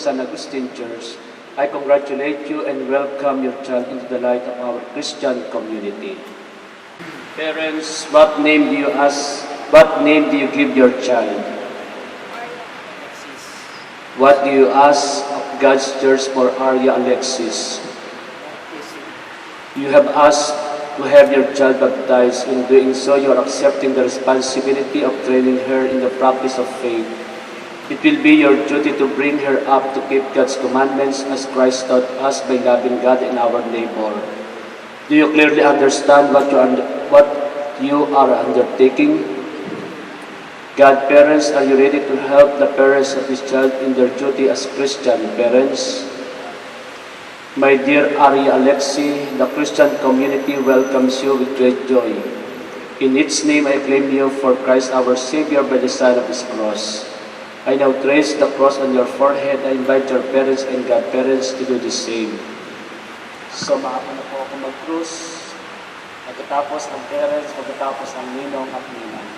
San Agustin Church, I congratulate you and welcome your child into the light of our Christian community. Parents, what name do you give your child? What do you ask of God's Church for Arya Alexis? You have asked to have your child baptized. In doing so, you are accepting the responsibility of training her in the practice of faith. It will be your duty to bring her up to keep God's commandments as Christ taught us by loving God and our neighbor. Do you clearly understand what you are undertaking? Godparents, are you ready to help the parents of this child in their duty as Christian parents? My dear Arya Alexi, the Christian community welcomes you with great joy. In its name I claim you for Christ our Savior by the sign of His cross. I now trace the cross on your forehead. I invite your parents and godparents to do the same. So maaari na po ako mag-cross. Pagkatapos ang parents, pagkatapos ang ninong at ninang.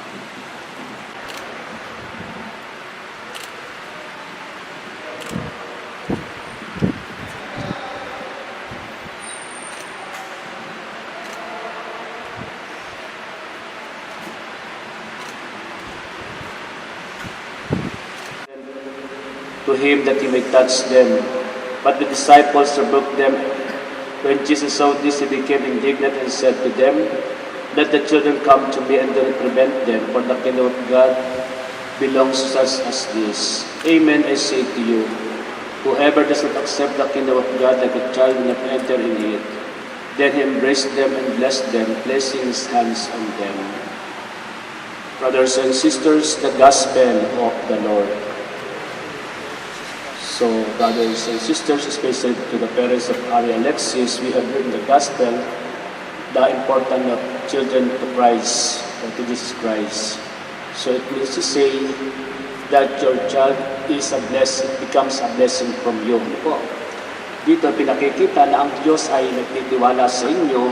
To him that he may touch them. But the disciples rebuked them. When Jesus saw this, he became indignant and said to them, "Let the children come to me and do not prevent them, for the kingdom of God belongs to such as this. Amen, I say to you, whoever does not accept the kingdom of God like a child will not enter in it." Then he embraced them and blessed them, placing his hands on them. Brothers and sisters, the Gospel of the Lord. So, brothers and sisters, especially to the parents of Arya Alexis, we have heard in the Gospel the importance of children to Christ, or to Jesus Christ. So it means to say that your child is a blessing, becomes a blessing from you. Dito pinakikita na ang Diyos ay nagtitiwala sa inyo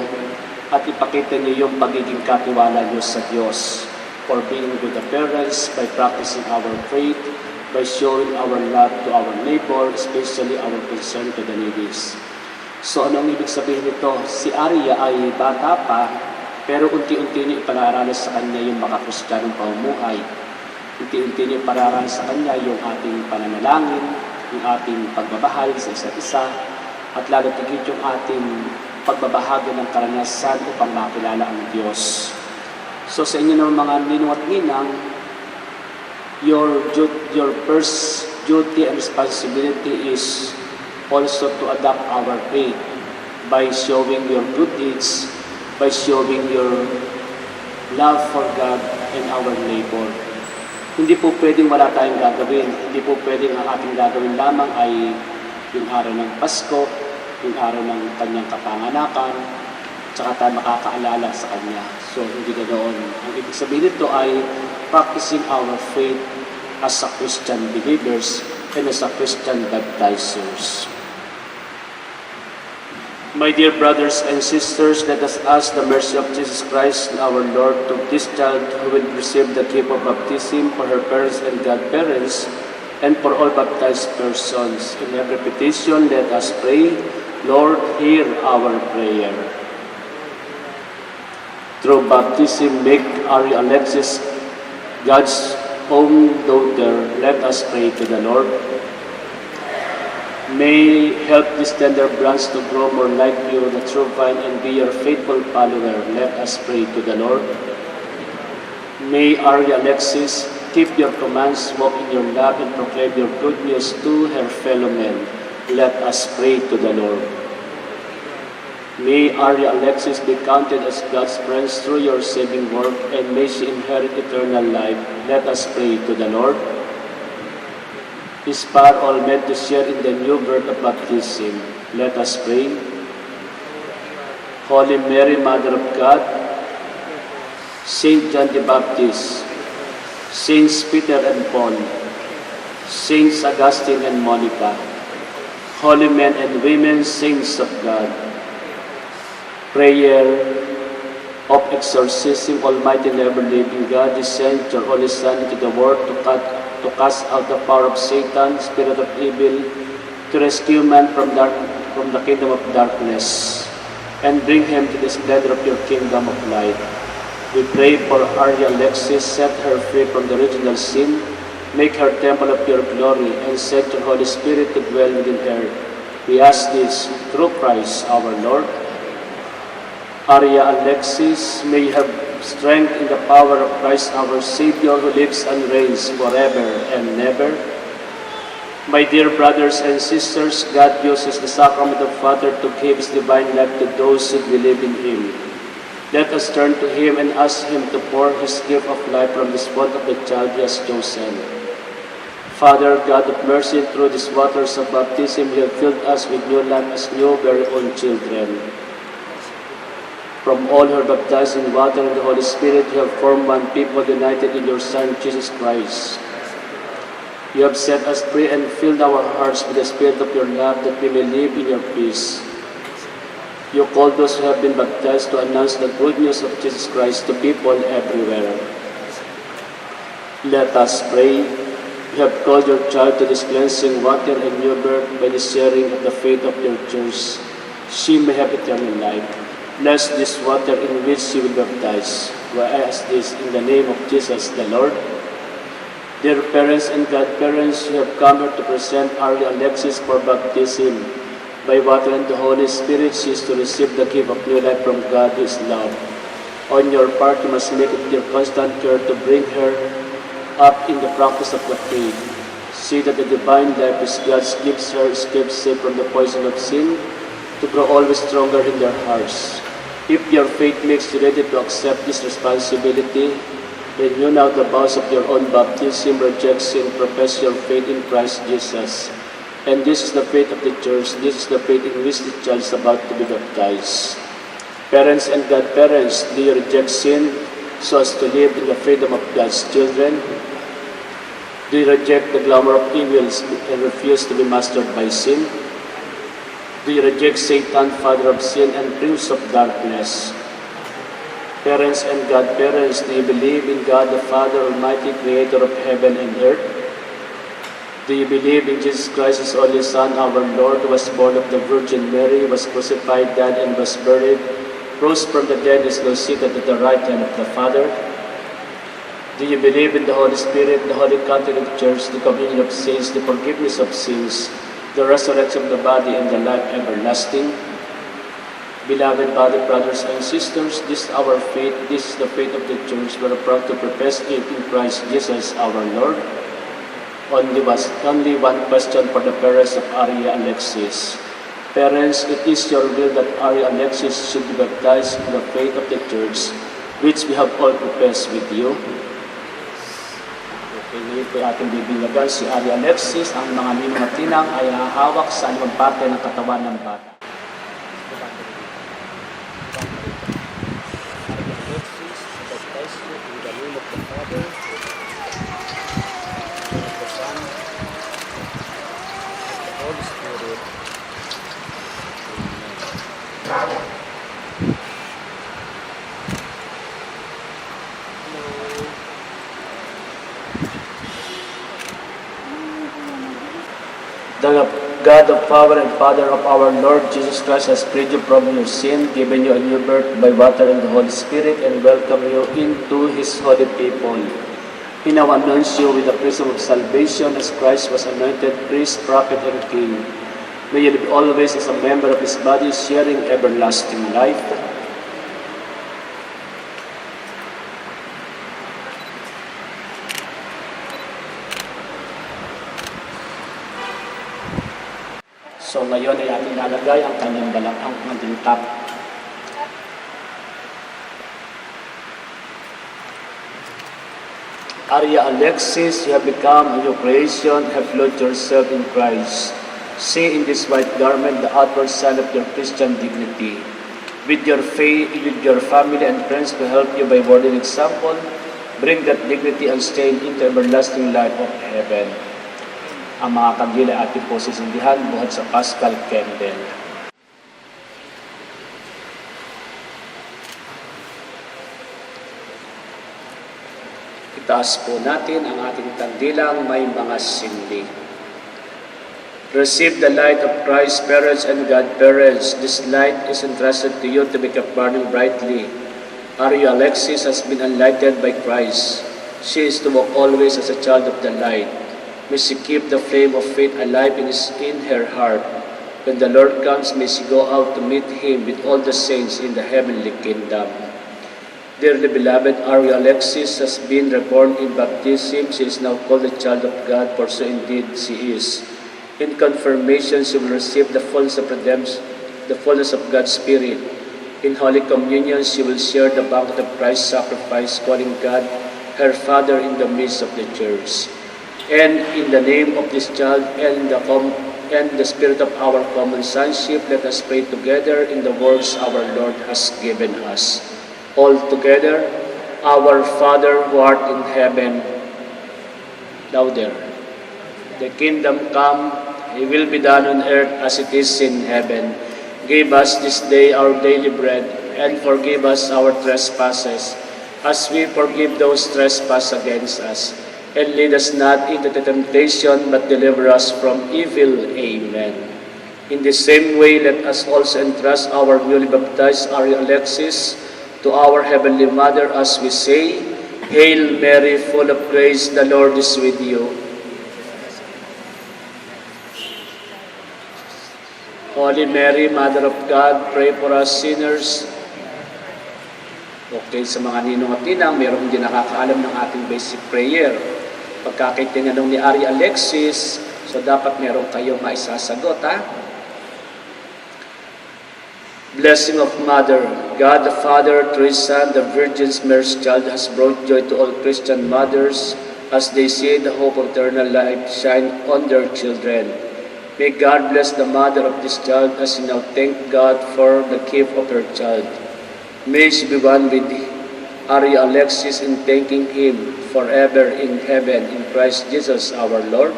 at ipakita niyo yung pagiging katiwala niyo sa Diyos for being with the parents by practicing our faith, by showing our love to our neighbor, especially our concern to the needies. So ano ang ibig sabihin nito? Si Arya ay bata pa, pero unti-unti niya ipanaralan sa kanya yung makakristyanong pamumuhay. Unti-unti niya ipanaralan sa kanya yung ating pananalangin, yung ating pagmamahal sa isa't isa, at lalo tigit yung ating pagbabahagi ng karanasan upang makilala ang Diyos. So sa inyo ng mga ninong at ninang, your first duty and responsibility is also to adopt our faith by showing your good deeds, by showing your love for God and our neighbor. Hindi po pwedeng wala tayong gagawin. Hindi po pwedeng ang ating gagawin lamang ay yung araw ng Pasko, yung araw ng kanyang kapanganakan, tsaka tayo makakaalala sa kanya. So, hindi ganoon. Ang ibig sabihin nito ay practicing our faith as a Christian believers and as a Christian baptizers. My dear brothers and sisters, let us ask the mercy of Jesus Christ our Lord to this child who will receive the gift of baptism for her parents and godparents and for all baptized persons. In every petition, let us pray, Lord, hear our prayer. Through baptism, make Arya Alexis God's own daughter. Let us pray to the Lord. May help this tender branch to grow more like you, the true vine, and be your faithful follower. Let us pray to the Lord. May Arya Alexis keep your commands, walk in your love, and proclaim your good news to her fellow men. Let us pray to the Lord. May Arya Alexis be counted as God's friends through your saving work, and may she inherit eternal life. Let us pray to the Lord. Inspire all men to share in the new birth of baptism. Let us pray. Holy Mary, Mother of God, Saint John the Baptist, Saints Peter and Paul, Saints Augustine and Monica, holy men and women, saints of God, prayer of exorcism, Almighty and ever-living God, descend your Holy Son into the world to cast out the power of Satan, spirit of evil, to rescue man from the kingdom of darkness and bring him to the splendor of your kingdom of light. We pray for Arya Alexis, set her free from the original sin, make her temple of your glory, and send your Holy Spirit to dwell within her. We ask this through Christ our Lord. Arya Alexis, may you have strength in the power of Christ our Savior, who lives and reigns forever and never. My dear brothers and sisters, God uses the sacrament of Father to give His divine life to those who believe in Him. Let us turn to Him and ask Him to pour His gift of life from this font of the child He has chosen. Father, God of mercy, through these waters of baptism, You have filled us with new life as new, very own children. From all who are baptized in water and the Holy Spirit, You have formed one people united in Your Son, Jesus Christ. You have set us free and filled our hearts with the Spirit of Your love, that we may live in Your peace. You called those who have been baptized to announce the good news of Jesus Christ to people everywhere. Let us pray. You have called Your child to this cleansing water and new birth by the sharing of the faith of Your church. She may have eternal life. Bless this water in which she will baptize. For I ask this in the name of Jesus the Lord. Dear parents and godparents, you have come here to present Arya Alexis for baptism. By water and the Holy Spirit, she is to receive the gift of new life from God, who is love. On your part, you must make it your constant care to bring her up in the practice of the faith. See that the divine life which God gives her escapes safe from the poison of sin, to grow always stronger in their hearts. If your faith makes you ready to accept this responsibility, then you now the vows of your own baptism, reject sin, profess your faith in Christ Jesus. And this is the faith of the Church, this is the faith in which the child is about to be baptized. Parents and godparents, do you reject sin so as to live in the freedom of God's children? Do you reject the glamour of evils and refuse to be mastered by sin? Do you reject Satan, father of sin and prince of darkness? Parents and godparents, do you believe in God the Father Almighty, creator of heaven and earth? Do you believe in Jesus Christ, His only Son, our Lord, who was born of the Virgin Mary, was crucified, died, and was buried, rose from the dead, is now seated at the right hand of the Father? Do you believe in the Holy Spirit, the Holy Catholic Church, the communion of saints, the forgiveness of sins, the resurrection of the body, and the life everlasting? Beloved brothers and sisters, this is our faith, this is the faith of the Church. We are proud to profess it in Christ Jesus our Lord. Only one question for the parents of Arya Alexis. Parents, it is your will that Arya Alexis should be baptized in the faith of the Church, which we have all professed with you. Okay, ngayon po ating bibilagan si Arya Alexis. Ang mga ninong at tinang ay hahawak sa anumang parte ng katawan ng bata. The God of power and Father of our Lord Jesus Christ has freed you from your sin, given you a new birth by water and the Holy Spirit, and welcomed you into His holy people. He now anoints you with the prism of salvation as Christ was anointed priest, prophet, and king. May you live always as a member of His body, sharing everlasting life. So ngayon ay ating nalagay ang kanyang balakang tap. Arya Alexis, you have become a new creation, have clothed yourself in Christ. See in this white garment the outward sign of your Christian dignity. With your faith, with your family and friends to help you by word and example, bring that dignity unstained into everlasting life of heaven. Ang mga kandila ating po sisindihan buhat sa Paschal Candle. Itaas po natin ang ating kandilang may mga sindi. Receive the light of Christ's parents and godparents. This light is entrusted to you to make up burning brightly. Aria Alexis has been enlightened by Christ. She is to walk always as a child of the light. May she keep the flame of faith alive in her heart. When the Lord comes, may she go out to meet Him with all the saints in the heavenly kingdom. Dearly beloved, Aria Alexis has been reborn in baptism. She is now called a child of God, for so indeed she is. In confirmation, she will receive the fullness of redemption, the fullness of God's Spirit. In Holy Communion, she will share the banquet of Christ's sacrifice, calling God her Father in the midst of the Church. And in the name of this child and the Spirit of our common sonship, let us pray together in the words our Lord has given us. All together, our Father who art in heaven, louder. The kingdom come, it will be done on earth as it is in heaven. Give us this day our daily bread, and forgive us our trespasses, as we forgive those trespass against us. And lead us not into temptation, but deliver us from evil. Amen. In the same way, let us also entrust our newly baptized Aria Alexis to our Heavenly Mother as we say, Hail Mary, full of grace, the Lord is with you. Holy Mary, Mother of God, pray for us sinners. Okay, sa mga ninong at ninang, mayroong hindi nakakaalam ng ating basic prayer. Pagka kayo tinanong ni Aria Alexis, so dapat meron kayong maisasagot, ha? Blessing of Mother, God the Father, through His Son, the Virgin's Mary's child, has brought joy to all Christian mothers as they see the hope of eternal life shine on their children. May God bless the mother of this child as she now thank God for the gift of her child. May she be one with Aria Alexis in thanking Him forever in heaven in Christ Jesus our Lord.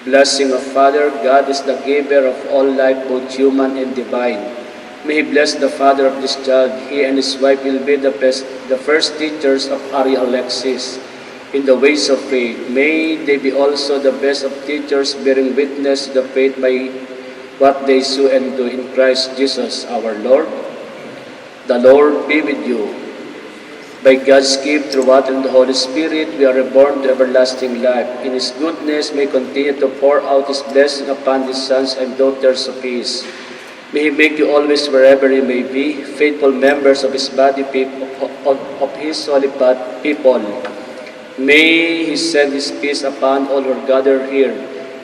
Blessing of Father, God is the giver of all life, both human and divine. May He bless the father of this child. He and his wife will be the first teachers of Aria Alexis in the ways of faith. May they be also the best of teachers, bearing witness to the faith by what they sow and do in Christ Jesus our Lord. The Lord be with you. By God's gift through water and the Holy Spirit, we are reborn to everlasting life. In His goodness, may continue to pour out His blessing upon His sons and daughters of His. May He make you always, wherever you may be, faithful members of His body, of His holy people. May He send His peace upon all who are gathered here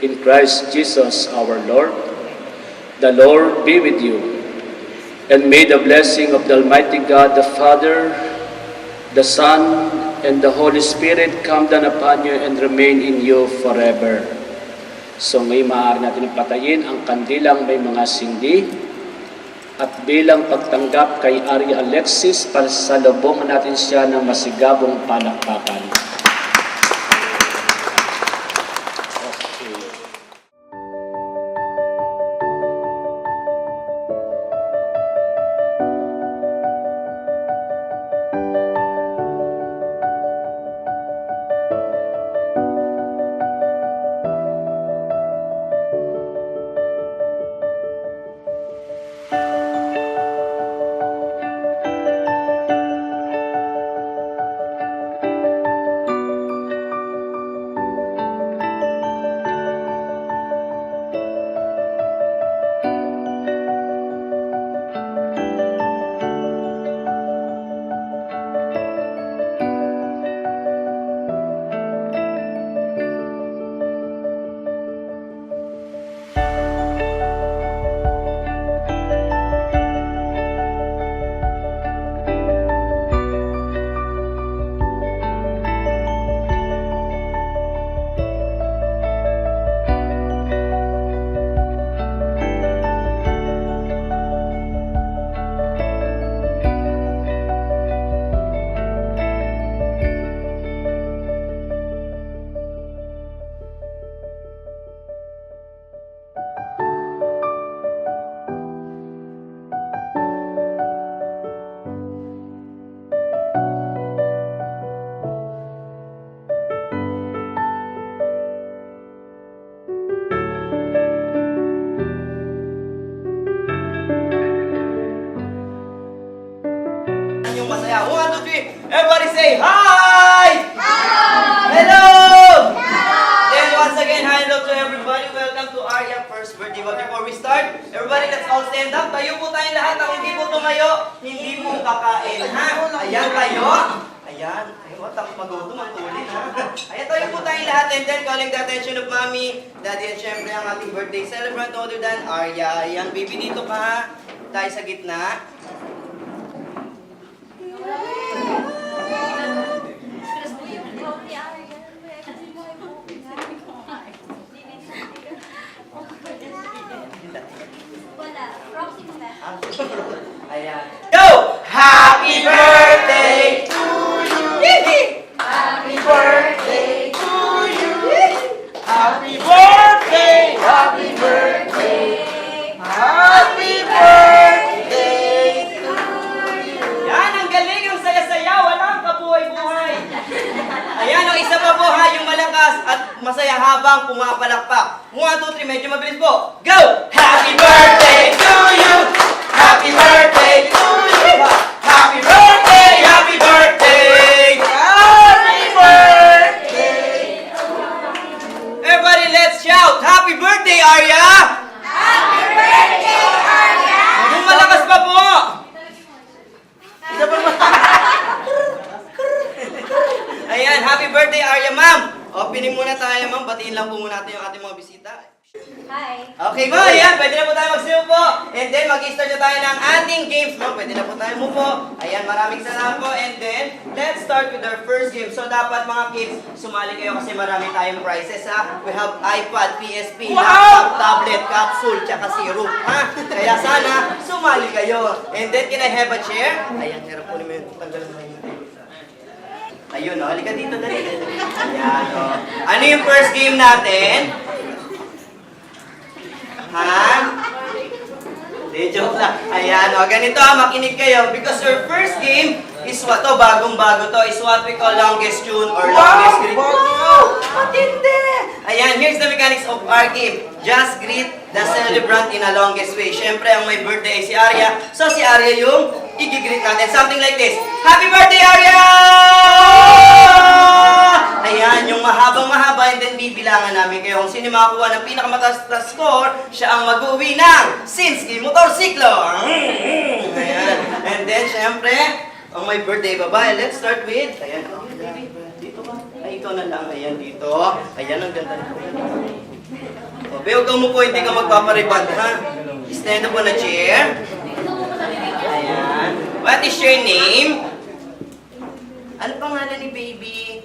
in Christ Jesus our Lord. The Lord be with you. And may the blessing of the Almighty God, the Father, the Son, and the Holy Spirit come down upon you and remain in you forever. So ngayon maaari natin patayin ang kandilang may mga sindi at bilang pagtanggap kay Aria Alexis, pasalubong natin siya ng masigabong palakpakan. 3. Everybody say hi! Hello! Then once again, hi, hello to everybody. Welcome to Arya First Birthday. But before we start, everybody, let's all stand up. Tayo po tayong lahat. Ang hindi po tumayo, hindi po kakain. Ha? Ayan kayo. Ayan. Ayun, tapos magutom ang tulin, ha? Ayan, tayo po tayong lahat. And then, calling the attention of Mommy, Daddy, and syempre ang ating birthday celebrant other than Arya. Ayan, baby, dito ka, ha? Tayo sa gitna. Ayan. Go! Happy birthday to you! Happy birthday to you! Happy birthday! Happy birthday! Happy birthday to you! Yan, ang galing, yung saya-saya, walang kabuhay-buhay. Ayan, ang isa pa po ha, yung malakas at masaya habang pumapalakpak. 1, 2, 3, medyo mabilis po. Go! Happy birthday to you! Happy birthday to you! Happy birthday! Happy birthday! Happy birthday! Everybody, let's shout! Happy birthday, Arya! Happy birthday, Arya! Yung malakas pa po! Ayan, happy birthday, Arya, ma'am! Opening muna tayo, ma'am. Batiin lang po muna natin yung ating mga bisita. Hi. Okay mo, ayan, pwede na po tayo magsiupo. And then, mag-start na tayo ng ating games, ma'am. Pwede na po tayo umupo. Ayan, maraming salamat po. And then, let's start with our first game. So, dapat mga kids, sumali kayo kasi marami tayong prizes, ha? We have iPad, PSP, laptop, tablet, capsule, tsaka syrup, ha? Kaya sana, sumali kayo. And then, can I have a chair? Ayan, harap po naman. Tanggalan mo yung table. Ayun, o. Halika dito, dali. Ayan, o. Ano yung first game natin? Ha? Hindi, joke lang. Ayan, o. Ganito, makinig kayo. Because our first game is what to, bagong-bago to, is what we call longest tune or longest greet. Wow! Matindi! Ayan, here's the mechanics of our game. Just greet the celebrant in a longest way. Siyempre, ang may birthday ay si Arya. So, si Arya yung i-greet natin. Something like this. Happy birthday, Arya! Ayan, yung mahabang-mahaba, and then bibilangan namin kayo kung sino makakuha ng pinakamataas na score, siya ang mag-uwi ng Sinski Motorsiklo. Ayan. And then, syempre, ang may birthday babae, let's start with, ayan, dito ba? Ay, ikaw na lang, ayan, dito. Ayan, ang ganda na. O, huwag kang umupo, hindi ka magpapariband, ha? Stand up on a chair. Ayan. What is your name? Ano pangalan ni baby?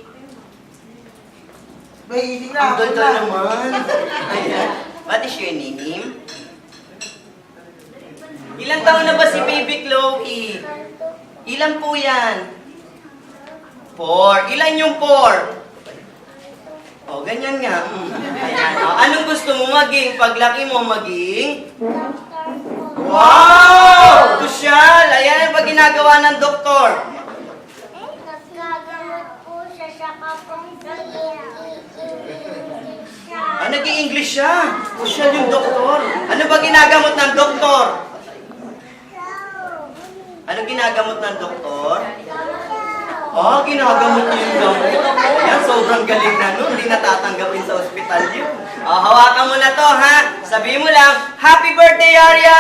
Ang ganda naman. Ayan. What is your name? Ilang taon na ba si baby Chloe? Ilan po yan? 4. Ilan yung 4? O, ganyan nga. Ayan. O, anong gusto mo maging? Paglaki mo maging? Wow! Kusyal! Ayan ang pag ginagawa ng doktor. Nagkagamot po siya sa kapong Nag-i-English siya. Kusyal yung doktor. Ano ba ginagamot ng doktor? Ano ginagamot ng doktor? Oh, ginagamot niya yung gamot. Ayan, sobrang galing na nun. Hindi natatanggapin sa ospital yun. Oh, hawakan mo na to, ha? Sabihin mo lang, Happy birthday, Arya!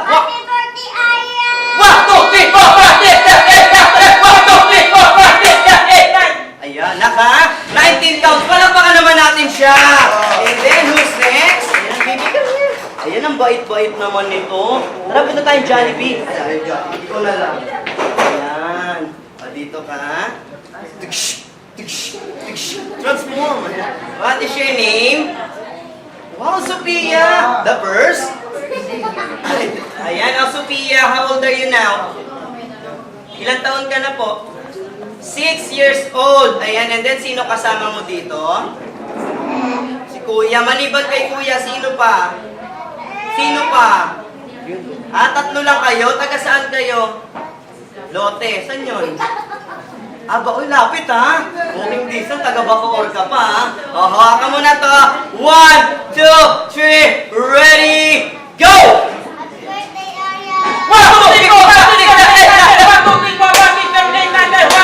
Happy birthday, Arya! 1, 2, 3, 4, 5, 6, 7, 8, 9, 10, 11, 12, 13, 14, 15, 16, 17, 18, 19. Ayan, naka 19 counts. Palakpakan naman natin siya. And then, who's next? Ayan, baby, come here. Ayan, ang bait-bait naman nito. Tara, punta tayong Jollibee. Ayan, Jollibee ko na lang. Ayan. O, dito ka. Tiksh, tiksh, tiksh. Transform. What is your name? Wow, Sophia. The first? Ayan, Sophia, how old are you now? Ilang taon ka na po? 6 years old. Ayan, and then sino kasama mo dito? Si Kuya. Maliban kay Kuya, sino pa? Sino pa? Ah, 3 lang kayo? Taga saan kayo? Lote. Saan yun? Ah, Bacoor, lapit ha? Walking distance, taga Bacoor ka pa ha? O, hawakan mo na to. 1, 2, 3, ready, go! Happy birthday, Arya! 1, 2, 3, 4, 5, 6, 7, 8, 9, 10, 11, 12, 13, 14, 15, 16, 17, 18, 19, 20,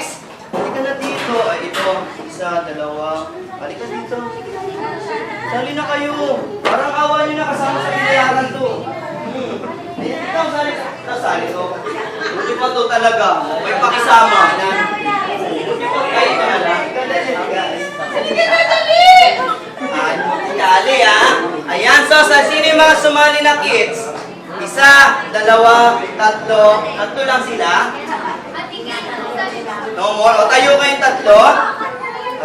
next. Halika na dito. Ay, ito. Isa, dalawa. Halika dito. Sali na kayo. Parang awa nyo na kasama sa binayaran to. Ayan, ikaw, sali. Ikaw, sali to. Buti pa to talaga. May pakisama. Ay, ito na lang. Dali, ha? Ayan, so sa sino yung mga sumali na kids? Isa, dalawa, tatlo. Tatlo lang sila. No more. O, tayo kayong tatlo.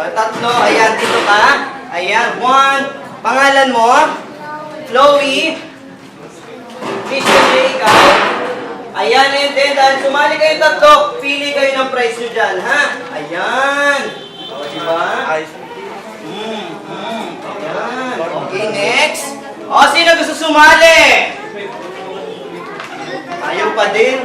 O, tatlo. Ayan, dito ka. Ayan, one. Pangalan mo? Chloe. Christian J. Ikaw. Ayan, and then, dahil sumali kayong tatlo, pili kayo ng prize nyo dyan, ha? Ayan. O, diba? Ayan. Okay, next. O, sino gusto sumali? Ayaw pa din.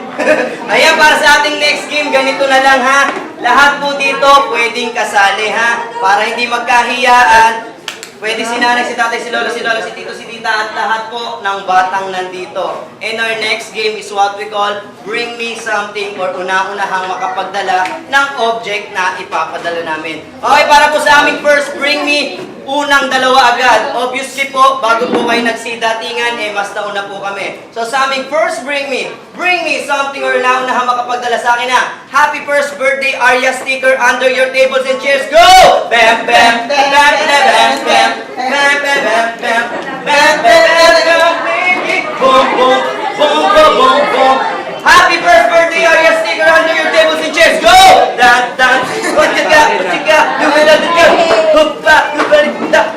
Ayan, para sa ating next game, ganito na lang ha. Lahat po dito pwedeng kasali ha. Para hindi magkahiyaan. Pwede si nanay, si tatay, si lolo, si lola, si tito, si tita, at lahat po ng batang nandito. And our next game is what we call Bring Me Something, or una-unahang makapagdala ng object na ipapadala namin. Okay, para po sa aming first Bring Me, unang dalawa agad. Obviously po, bago po kayo nagsidatingan, mas nauna po kami. So sa aming first Bring Me Something, or una-unahang makapagdala sa akin na Happy First Birthday Arya sticker under your tables and chairs. Go! Bam, bam, bam, bam, bam, bam. Bam, bam, bam, bam, bam, bam, bam, baby. Boom, boom, boom, boom, boom, boom. Happy first birthday, Arya sticker under your tables and chairs. Go! Dan, dan, what you got, you better do. Hoppa, you better da,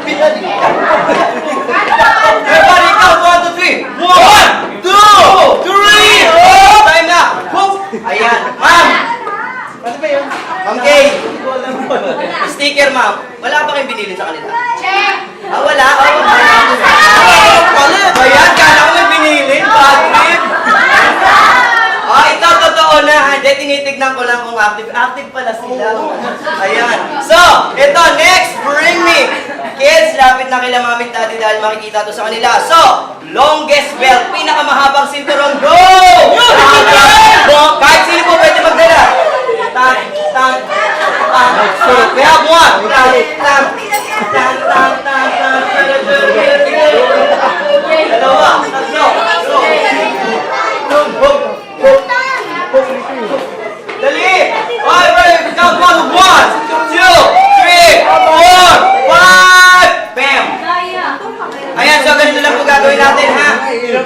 everybody count 1, 2, 3. 1, 2, 3. Oh, time na. Whoop. Ayan, ma'am. Ano ba yun? Ma'am Kay. Sticker, ma'am. Wala ba kayong binili sa kanila? Ah, wala? Ayan, kala ko may binili. Bad trip. Ito, totoo na. Hindi, tinitignan ko lang kung active. Active pala sila. Ayan. So, ito, next, Bring Me. Kids, lapit na kila mami at daddy dahil makikita to sa kanila. So, longest belt, pinakamahabang sinturon. Go! Kahit sino po pwede magdala. Tang, tang, tang. We have one. Tang, tang, tang, tang, tang, tang. Dalawa, tatlo. Dali! Okay, ready? Count 1, 2, 3, 4, 5! Bam! Ayan, so ganito lang po gagawin natin, ha?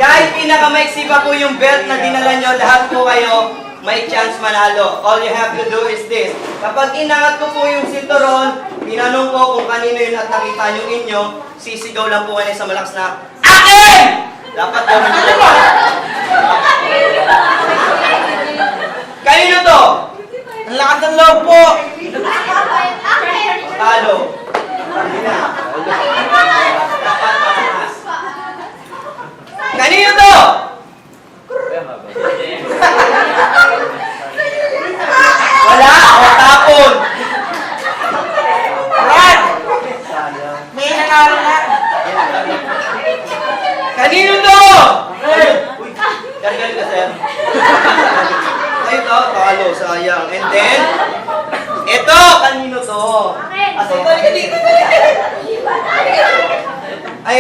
Kahit pinakamaiksi pa po yung belt na dinala nyo, lahat po kayo may chance manalo. All you have to do is this. Kapag inangat ko po yung sinturon, tinanong ko kung kanino yun at nakita nyo inyo, sisigaw lang po kayo sa malakas na, AKIN! Dapat po nyo po. Kanino to? Ang lakas ng loob po! Talo. Kanino to? Wala? O, tapon. Brad! May nanalo na! Kanino to? Uy, gargal ka, sir. Ay, ito, talo, sayang. And then, ito, kanino to? Asa, ito, dito.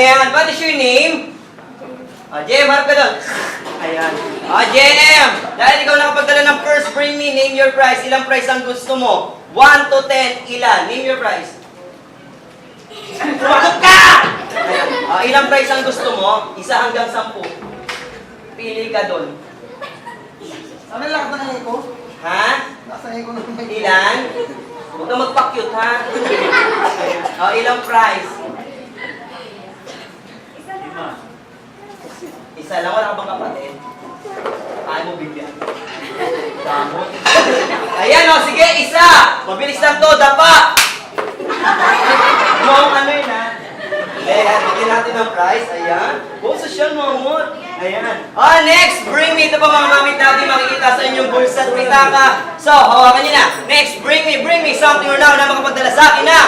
Ayan, what is your name? JM, harap ka doon. Ayan. JM, dahil ikaw nakapagdala ng first bring me, name your price. Ilang price ang gusto mo? 1 to 10, ilan? Name your price. Sumagot ka! Ayan. Ilang price ang gusto mo? 1 hanggang 10. Pili ka doon. Ano lang ka na ko? Ha? Nasa ko na may Ilan? Huwag ka magpa-cute, ha? Ilang price? Isa lang, wala ka bang kapatid? Ayaw mo bigyan. Damot. Ayan o, sige, isa! Mabilis lang to, dapa! Mong ano yun, ha? Ayan, bigyan natin ng price. Ayan. Social mamot. Ayan. Next, bring me. Ito pa mga mamit natin makikita sa inyong bulsa at pitaka. So, hawakan nyo na. Next, bring me something or now na makapadala sa akin na.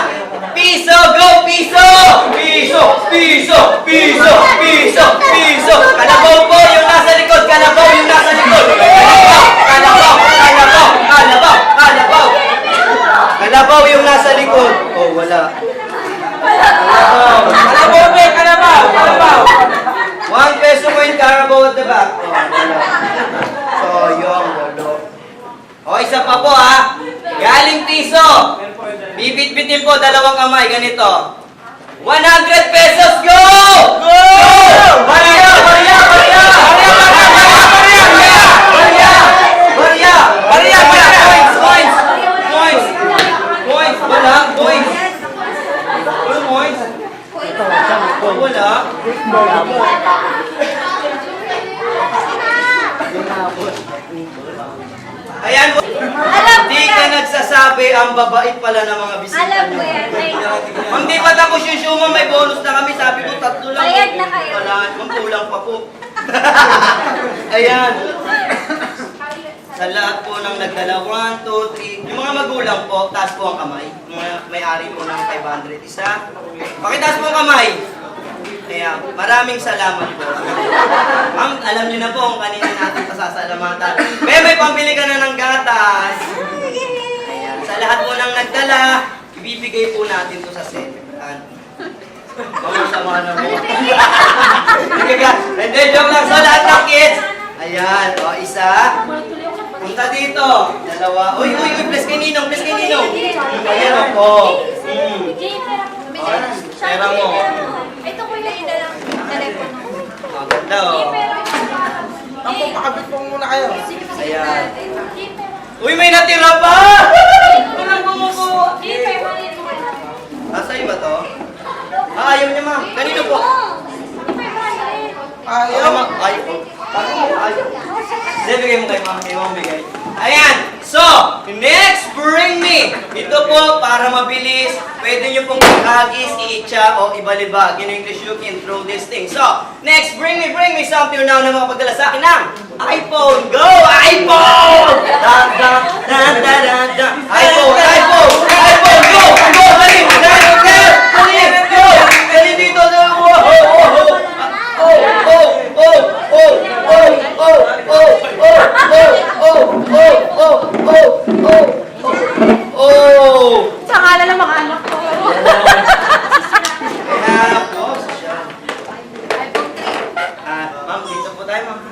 Piso, go piso! Piso, piso, piso, piso, piso. Kalabaw po yung nasa likod. Kalabaw yung nasa likod. Kalabaw, kalabaw, kalabaw, kalabaw. Kalabaw yung nasa likod. Oh, wala. Kalabaw, be! Kalabaw! Kalabaw! 1 peso coin, Carabao at the back. Oh, wala. So, yung walo. Isa pa po ha. Galing piso. Bibit-bitin po, 2 kamay. Ganito. 100 pesos, go! Go! Barya! Barya! Barya! Barya! Barya! Barya! Coins! Coins! Coins! Coins! Wala! Coins! Yung coins? Wala. Ayan po. Di ka nagsasabi ang babait pala ng mga bisita Alam ko nyo. yan. Ma'am, di pa tapos yung show, ma'am. May bonus na kami. Sabi ko, 3 lang. Bayad na kayo. Wala. Ma'am, kulang pa po. Ayan. Sa lahat po ng nagdala, 1, 2, 3. Yung mga magulang po, taas po ang kamay. Yung mga may-ari po ng 500. Isa. Pakitaas po ang kamay. Kaya, maraming salamat po. Ma'am, alam niyo na po kung kanina natin pasasalamatan. May pambili ka na ng gatas. Ayan. Sa lahat po ng nagdala, ibibigay po natin to sa set. Sama na mo. Hindi, joke lang. So, lahat ng kids. Ayan. Isa. Punta dito. 2. Uy, bless kay Ninong, bless kay Ninong. Ayan ako. Pera mo. Ito ko yung telepono. Maganda oh. Ako, pakabit mo muna kayo. Ayan. Uy, may natira pa! Walang bumuko. Sa'yo ba to? Ayaw niya ma'am. Kanino po? Ayaw. Ma'am. Ayaw po. Ayaw. Hindi, bigay mo kay ma'am. Kay ma'am bigay. Ayan. So, next, bring me. Ito po, para mabilis, pwede nyo pong ihagis, iitsa, o ibalibag. In English, you can throw this thing. So, next, bring me something now na makapagdala sa akin ng iPhone. Go! iPhone! Da, da, da, da, da, da. iPhone! iPhone! iPhone! Go! Go! Dali! Dali! Dali! Go! Dali dito! Oh! Oh! Oh! Oh! Oh! Oh! Oh! Oh! Sa ngala ng mga anak ko. Kaya po, social. Ma'am, dito po tayo, ma'am.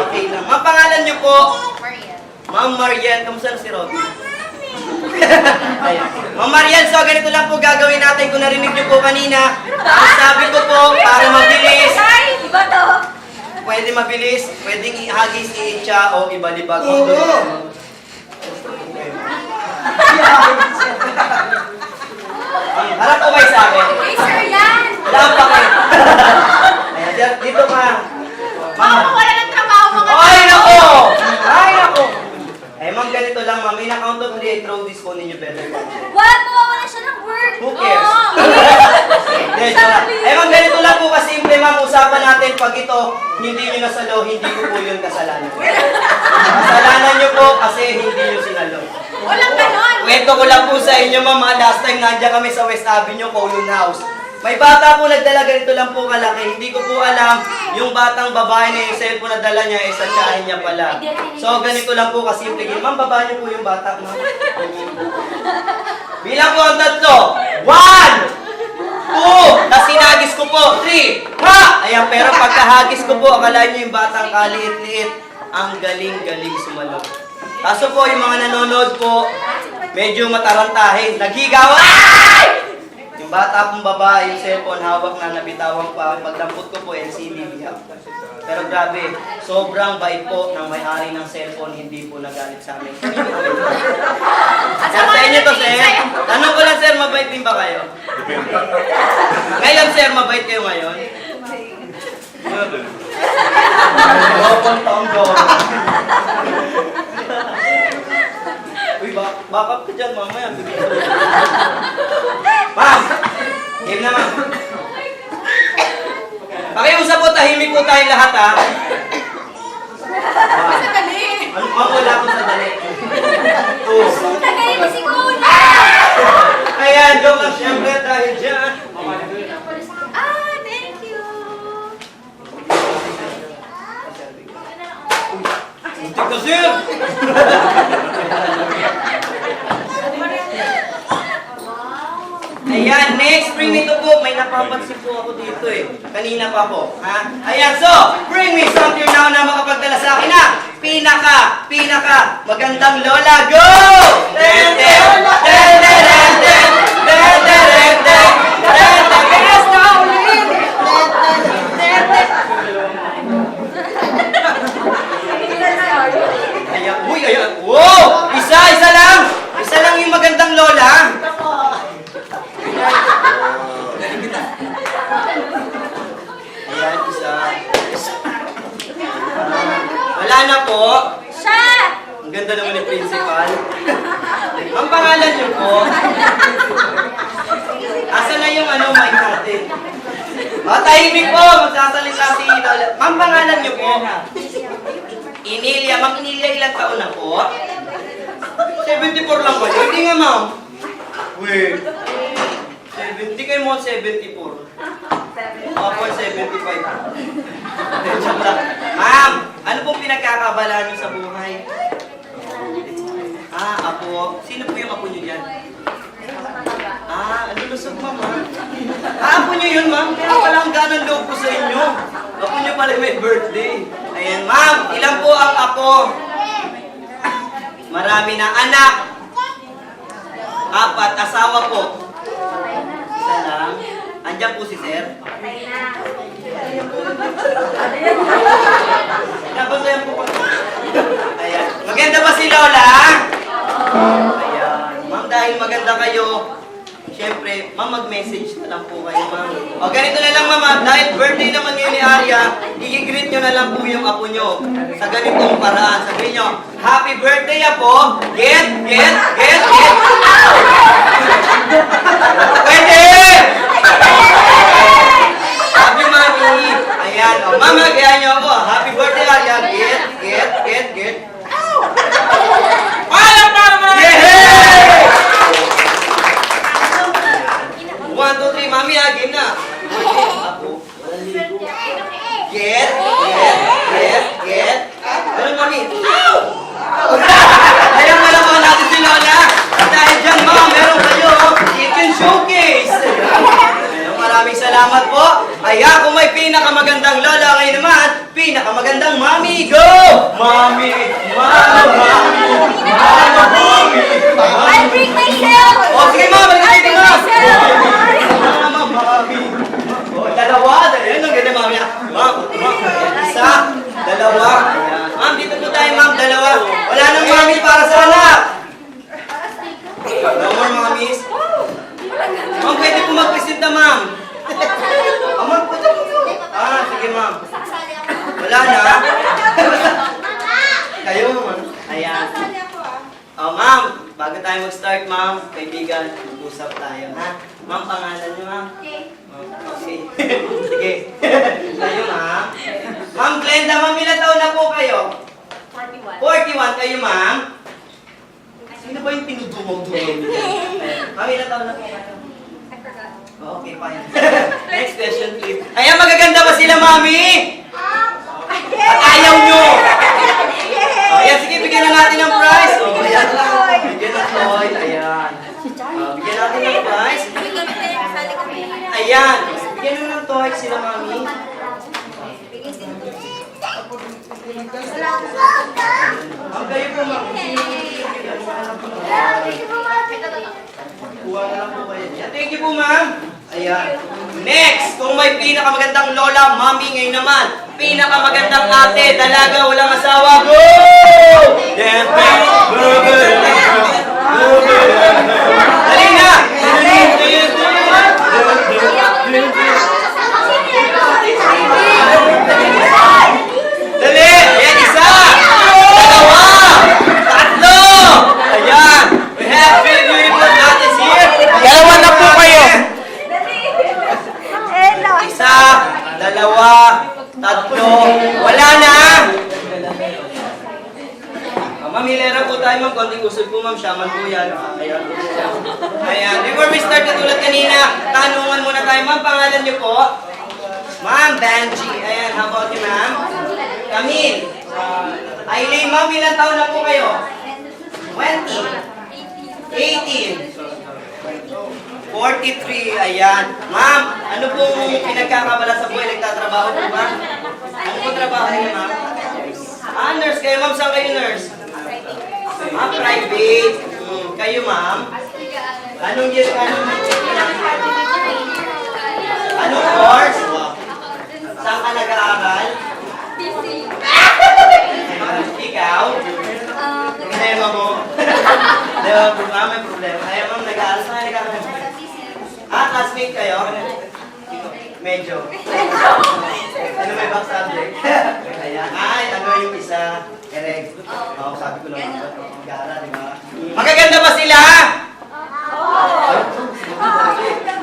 Okay lang. Ma'am, pangalan niyo po? Ma'am Marian. Kamusta na si Rod? Ayan. Ma'am Marian, so ganito lang po gagawin natin kung narinig niyo po kanina. Ang sabi ko po, para mabilis. Iba to. Pwede mabilis, pwedeng ihagis, iitsa, o ibalibag. Harap ko ba sa akin? Hey, sir, yan. Wala pa kayo. Ayan, dito ka. Mama, wala ng trabaho mga Ay, nako! Ay, nako! Ma'am, ganito lang, ma'am. In account of 3, throw this phone in your better. What? Mawawala siya ng work. Who cares? Oo. Yes, ma'am, ganito lang po kasimple, ma'am. Usapan natin pag ito, hindi nyo nasalo, hindi ko po yun kasalanan. Kasalanan nyo po kasi hindi nyo sinalo. Walang ganon. Kwento ko lang po sa inyo, ma'am. Last time, nandiyan kami sa West Avenue, Kowloon House. May bata po nagdala, ganito lang po kalaki. Hindi ko po alam, yung batang babae na yung cellphone na dala niya, isa tsahin niya pala. So, ganito lang po kasimple. Ma'am, baba niyo po yung bata, ma'am. Bilang po ang 3. 1, 2, tapos pagkahagis ko po, akala nyo yung batang kaliit-liit, ang galing-galing sumalok. Kaso po, yung mga nanonood po, medyo matarantahin. Naghigawa! Yung bata pong babae, yung cellphone hawak na nabitawan pa. Pagdampot ko po, LCD biyak. Pero grabe, sobrang bait po ng may-ari ng cellphone, hindi po nagalit sa amin. Sa inyo to, sir. Tanong ko lang, sir, mabait din ba kayo? Ngayon, sir, mabait kayo ngayon? Dobong taong dobong. Uy, backup ka dyan, mamaya. Ma'am! Game na, ma'am. Pakiusap po, tahimik po tayong lahat, ha? Sandali. Ano pa wala ko sa dali? Tagayin mo si Kuya. Ayan, joke lang siyempre dahil dyan. Ah, thank you. Muntik na, sir! Ayan, next, bring me to po. May napapansin po ako dito eh. Kanina pa po. Ha? Ayan, so, bring me something now na makapagdala sa akin na pinaka magandang lola. Go! Ten, ten, ten, ten, ten, ten, ten, ten, ten, ten, ten, yes, now, Lynn! Ten, ten, ayan, uy, ayan. Wow! Isa lang! Isa lang yung magandang lola. Ayan, isa. Wala na po. Siya. Ang ganda naman ni Principal. Ang pangalan niyo po. Asa na yung mic natin? Tahimik po. Magsasalita si Lola. Ma'am, pangalan niyo po. Inilia. Ma'am Inilia, ilang taon na po? 74 lang ba? Hindi nga, ma'am. Wait. 70 kayo mo, 74. Ako, 75. Joke lang. Ma'am, ano pong pinagkakabalaan niyo sa buhay? Apo. Sino po yung apo niyo dyan? Ano lusog, ma'am, ha? Apo niyo yun, ma'am. Kaya pala ang ganang loob ko sa inyo. Apo niyo pala may birthday. Ayan, ma'am. Ilan po ang apo? Marami na anak. 4, asawa po. Isa lang. Andiyan po si sir. Nabasayan po pa. Ayan. Maganda ba si Lola? Ayan. Ma'am, dahil maganda kayo, siyempre, ma'am, mag-message na lang po kayo, ma'am. O, ganito na lang, ma'am. Dahil birthday naman ngayon ni Arya, i-greet nyo na lang po yung apo nyo. Sa ganitong paraan. Sabihin nyo, happy birthday, apo! Get! Pwede! Happy mami! Ayan, o, mama, kaya nyo ako. Happy birthday, Arya! Get! Alam pa naman! Yay! 1, 2, 3, mami, game na. Apo. Get. Ano, mami? Ayaw na lang natin si Lola. Dahil dyan, ma'am, meron kayo kitchen showcase. Maraming salamat po. Kaya kung may pinakamagandang Lola, ngayon naman, pinakamagandang mami. Go! Mami. I'll bring myself. O, sige, ma'am. I'll Balik bring dito, ma'am. myself. Mami. O, dalawa. Ayan, ang ganda, mami. Ma'am. Ayan, isa. Dalawa. Ayan. Ma'am, dito po tayo, ma'am. Dalawa. Wala nang mami para sa anak. No more mommies. Ma'am, pwede po magpresenta, ma'am. Ma'am, pwede po. Sige, ma'am. Wala na. Kayo, ma'am. Ayan. Ma'am, bago tayo mag-start, ma'am, kaibigan, mag-usap tayo, ha? Ma'am, pangalan niyo, ma'am? Okay. Sige. Kayo, ma'am. Ma'am Glenda, ma'am, ilang taon na po kayo? 41 kayo, ma'am? Sino ba yung tinudumaw-dumaw niyo? Ma'am, ilang taon na po kayo? Okay, fine. Next question, please. Ayan, magaganda ba sila, mami? At ayaw nyo! Ayan, sige, bigyan na natin ng prize. Ayan lang. Bigyan ng toy. Ayan. Bigyan natin ng prize. Ayan. Bigyan nyo ng toy sila, mami. Ma'am, kayo po, ma'am. Kuha na lang po kayo. Yan, thank you po, ma'am. Ayan. Next, kung may pinakamagandang lola, mami ngayon naman. Pinakamagandang ate, dalaga, walang asawa. Go! Yan, dali na! Dali! Ayan, isa! Dalawa! Tatlo! Ayan! We have three beautiful aunties here. Dalawa na po kayo. Isa, dalawa, tatlo, wala na! Ma'am, hilera po tayo, ma'am. Konting usog po, ma'am. Shaman po yan. Ayan. Ayan. Before we start, katulad kanina, tanungan muna tayo, ma'am. Pangalan niyo po? Ma'am, Benji. Ayan. How about you, ma'am? Camille. Aileen, ma'am. Ilan taon na po kayo? 20. 18. 43, ayan. Ma'am, ano pong pinagkakabala sa buhay? Nagtatrabaho po ba? Ano po trabaho niyo, ma'am? Ah, nurse kayo, ma'am. Saan kayo nurse? Ah, private. Kayo, ma'am? Anong course? Saan ka nag-aaral? Ikaw? Problema mo? Diba, ma'am, may problema. Kaya, ma'am, nag-aaral. Saan ka nag-aaral? Ah, classmate kayo? Medyo. Ano may back subject? Ayan. Ay, ano yung isa? Ereg. Oo, sabi ko naman. Mag-aaral, di ba? Magaganda ba sila?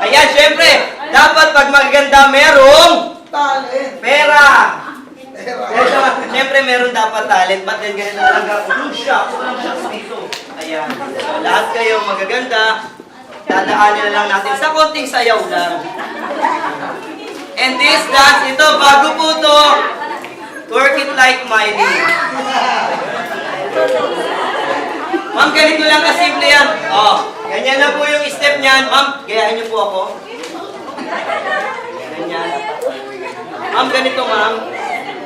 Ayan, syempre, dapat pag magaganda merong pera. Syempre, meron dapat talent. Ba't yan ganito na lang gagawin? Shocks dito. Ayan. So, lahat kayo magaganda. Dadaanin na lang natin sa konting sayaw lang. And this dance, ito, bago po to, twerk it like Miley. Ma'am, ganito lang kasimple yan. Oh, ganyan na po yung step niyan. Ma'am, gayahin niyo po ako. Ganyan. Ma'am, ganito, ma'am.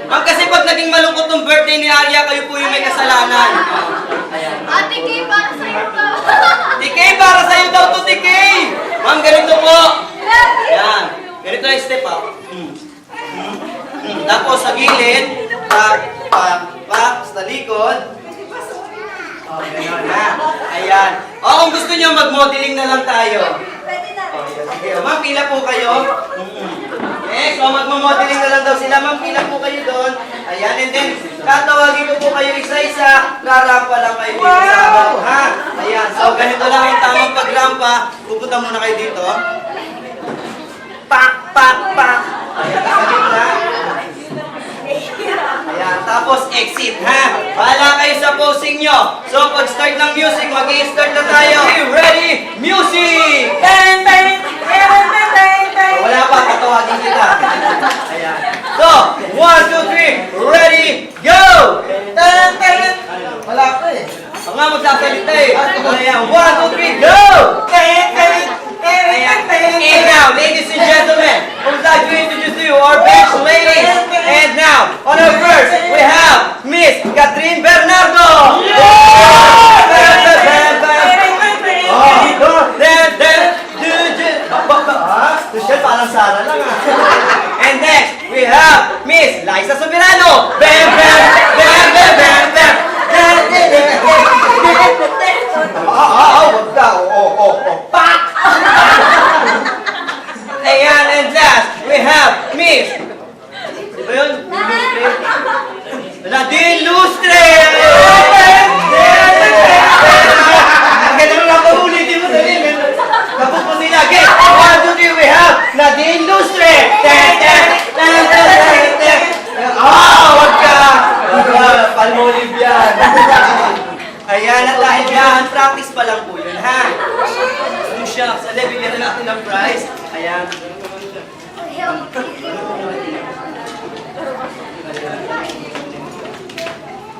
Ma'am, kasi pag naging malungkot tong birthday ni Arya, kayo po yung may kasalanan. Ayan. Ate Kay, para sa'yo ka. TK, para sa'yo daw to, TK! Ma'am, ganito po. Yan. Ganito yung step up. Tapos sa gilid, sa likod. Oh, gano'n na. Ayan. O, kung gusto nyo, mag-modeling na lang tayo. Oh, yan. Sige, ma'am, pila po kayo. Next, so magmamodeling na lang daw sila. Ma'am, pila po kayo doon. Ayan, and then, tatawagin ko po kayo isa-isa. Rarampa lang kayo dito sa abang, ha? Ayan, so ganito lang yung tamang pagrampa. Pupunta muna kayo dito. Pak, pak, pak. Ayan, sa gitna. Ayan, tapos exit, ha? Bahala kayo sa posing nyo. So, pag start ng music, mag-i-start na tayo. Ready? Music! Bang, bang! Wala pa, tatawagin kita. Ayan. So, 1, 2, 3, ready, go! Wala pa eh. Ang nga magsasalita eh. Ayan, 1, 2, 3, go! Ayan. And now, ladies and gentlemen, I would like to introduce to you our best ladies. And now, on our first, we have Miss Catherine Bernardo. Michelle, parang Sara lang ah. And next, we have Miss Liza Soberano. Bam, bam, bam, bam, bam, bam. Wag ka. Pak! Ayan, and last, we have Miss. Di ba yun? Nadine Lustre! Ang ganda nung nakaulitin mo dali. Tapos po sila. Okay, 1, 2, 3, we have Nadine Lustre! Wag ka! Palmolive yan. Ayan, at dahil yan, practice pa lang po yun, ha? Ano siya? Sa bigyan na natin ng prize. Ayan.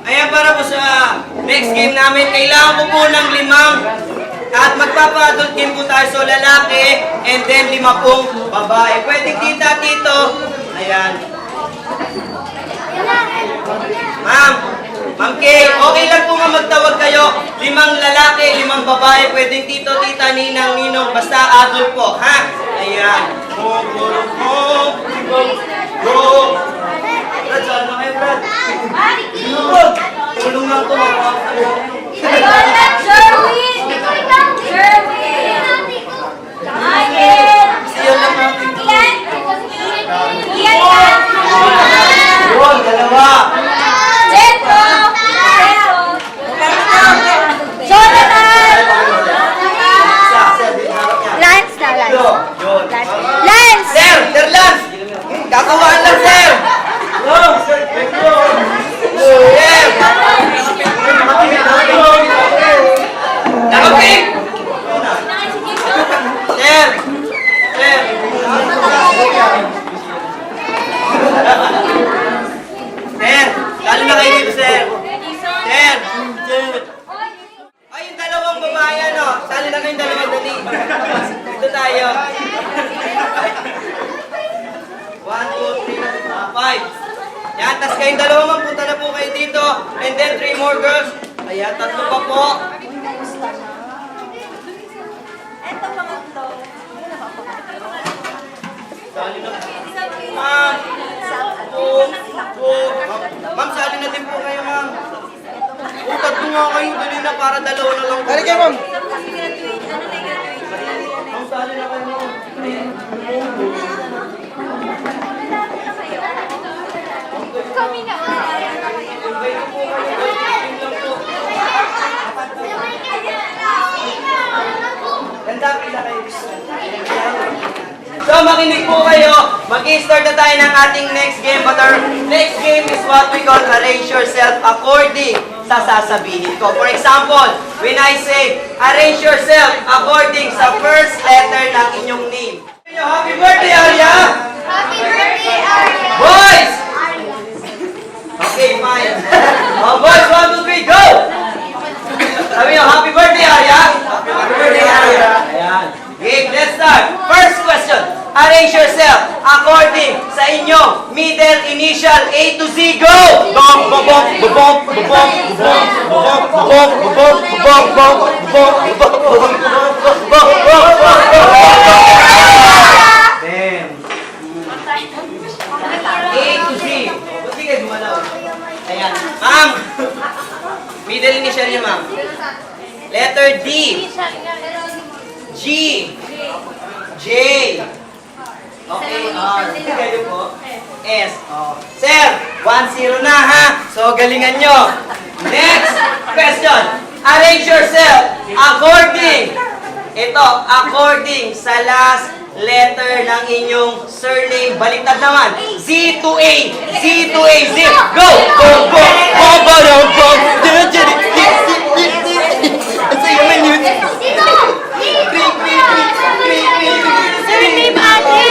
Ayan, para po sa next game namin, kailangan ko po ng 5 at magpapa-adult game po tayo. So, lalaki and then 5 babae. Pwedeng tita, tito. Ayan. Ma'am Kay, okay lang po nga magtawag kayo. 5 lalaki, 5 babae, pwedeng tito, tita, ninang, ninong, basta adult po, ha? Ayan. Go! Brad, saan na kayo, Brad? Tulong lang to. Siya lang natin. Yun, dalawa. Lance na, Lance. Yun. Lance! Sir Lance! Kakawaan lang, sir! Sir! Nakapig! Sir! Sir! Lalo na kayo dito, sir! Sir! Ay, yung dalawang babae, ano? Sali na kayong dalawang dali. Dito tayo. 1, 2, 3, 5. Yan, tas kayong dalawa magpunta na po kayo dito. And then 3 more girls. Ayan, 3 pa po. Sali na. Ma'am. Ma'am, sali na din po kayo, ma'am. Tatlo nga kayo, dali na para dalawa na lang. Dali kayo, ma'am. Ma'am, sali na kayo, ma'am. Kami na. Ganda, pila kayo. So, makinig po kayo. Mag-i-start na tayo ng ating next game. But our next game is what we call arrange yourself according sa sasabihin ko. For example, when I say, arrange yourself according sa first letter ng inyong name. Happy birthday, Arya! Happy birthday, Arya! Boys! Okay, fine. Oh, boys, 1, 2, 3, go! Sabi nyo, happy birthday, Arya! Happy birthday, Arya! Ayan. Okay, let's start. First question. Arrange yourself according sa inyong middle initial A to Z. Go! Bom, bom, bom, bom, bom, bom, bom, bom, bom, bom, bom, bom, Damn. A to Z. Buti kayo gumalaw. Ayan. Ma'am. Middle initial niya, ma'am. Letter D. G. J. Okay, R. Kayo po. S. Oh. Sir, 1-0 na, ha? So, galingan nyo. Next question. Arrange yourself according. Ito, according sa last letter ng inyong surname. Baliktad naman. Z to A. Z to A. Z. Go! Go! Go! Go! Go! Go! Go! Ito yung menu. Surname ate!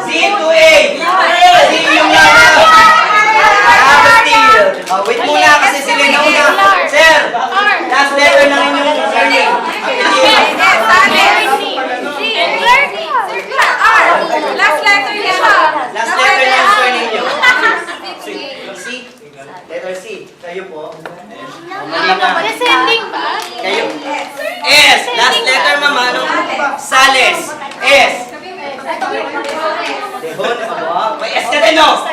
Z to A. Z yung lana. Wait muna kasi sila na una. Sir, last letter ng inyong surname. Last letter niya. Last letter ng surname nyo. C. Letter C. Kayo po. Mali na. Descending ba? Kayo. S. Last letter, mama. Anong? Sales. S. Dehon. Aba. May S ka din, no?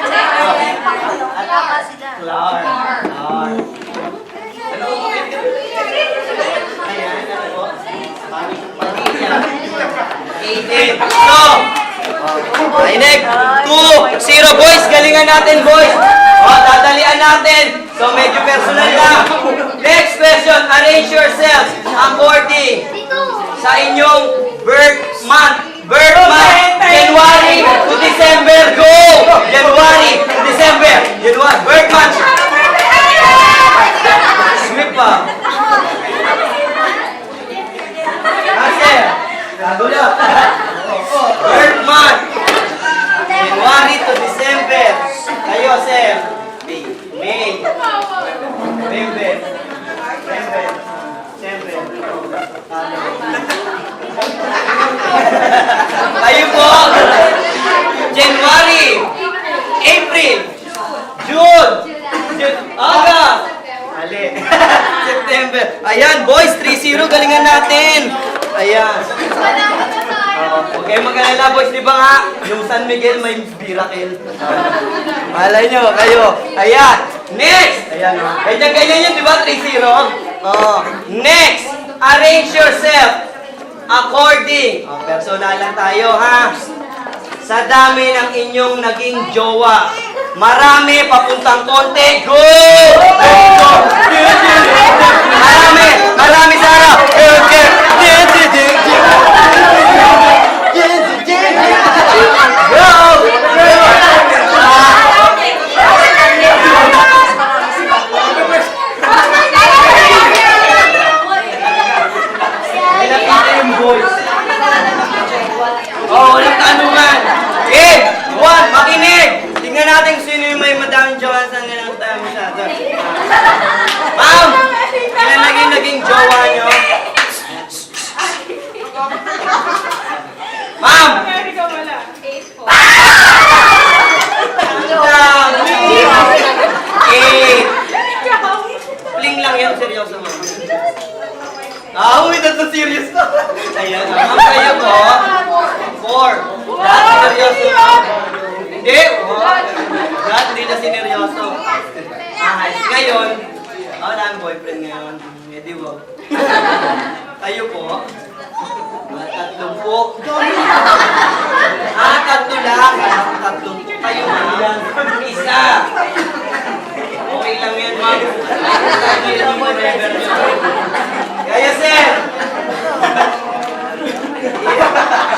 Clark. Ayan. Ano po? Padilla. Aiden. So. Painig. 2-0, boys. Galingan natin, boys. Dadalian natin. So, medyo personal na. Next question. Arrange yourself according sa inyong birth month. Birth month. January to December. Go! January to December. January. Birth month. Sweep pa. Kasi. Nagula. Birth month. January to December. Kayo, sir. May. November. December. Kayo po, January, April, June, August, mali. September. Ayan, boys, 3-0, galingan natin. Ayan. Huwag kayong mag-alala, boys, di ba nga? Yung San Miguel may miracle. Malay nyo, kayo. Ayan, next! Ayan, ganyan yun, di ba? 3-0. Next, arrange yourself according. Personal lang tayo, ha? Sa dami ng inyong naging jowa. Marami, papuntang konti. Go! Let's go! Marami, Sarah! Go! Pinakita yung boys. Oh, walang tanungan. Game! 1, makinig! Tingnan natin kung sino yung may madaming jowa sa nilang tayo masyado. Ma'am! Yan naging jowa nyo. Ma'am! Pling lang yan, seryoso mo. Uy, that's so serious to. Ayan, ma'am, kayo po. 4. Lahat seryoso. Hindi, lahat hindi na sineryoso. Ngayon, wala ang boyfriend ngayon. Hindi, wag. Kayo po. Tatlong po. Tatlo lang. Tatlong po kayo, ma'am. Isa. Okay lang yan, ma'am. Hindi lang mo never nyo. Kaya, sir.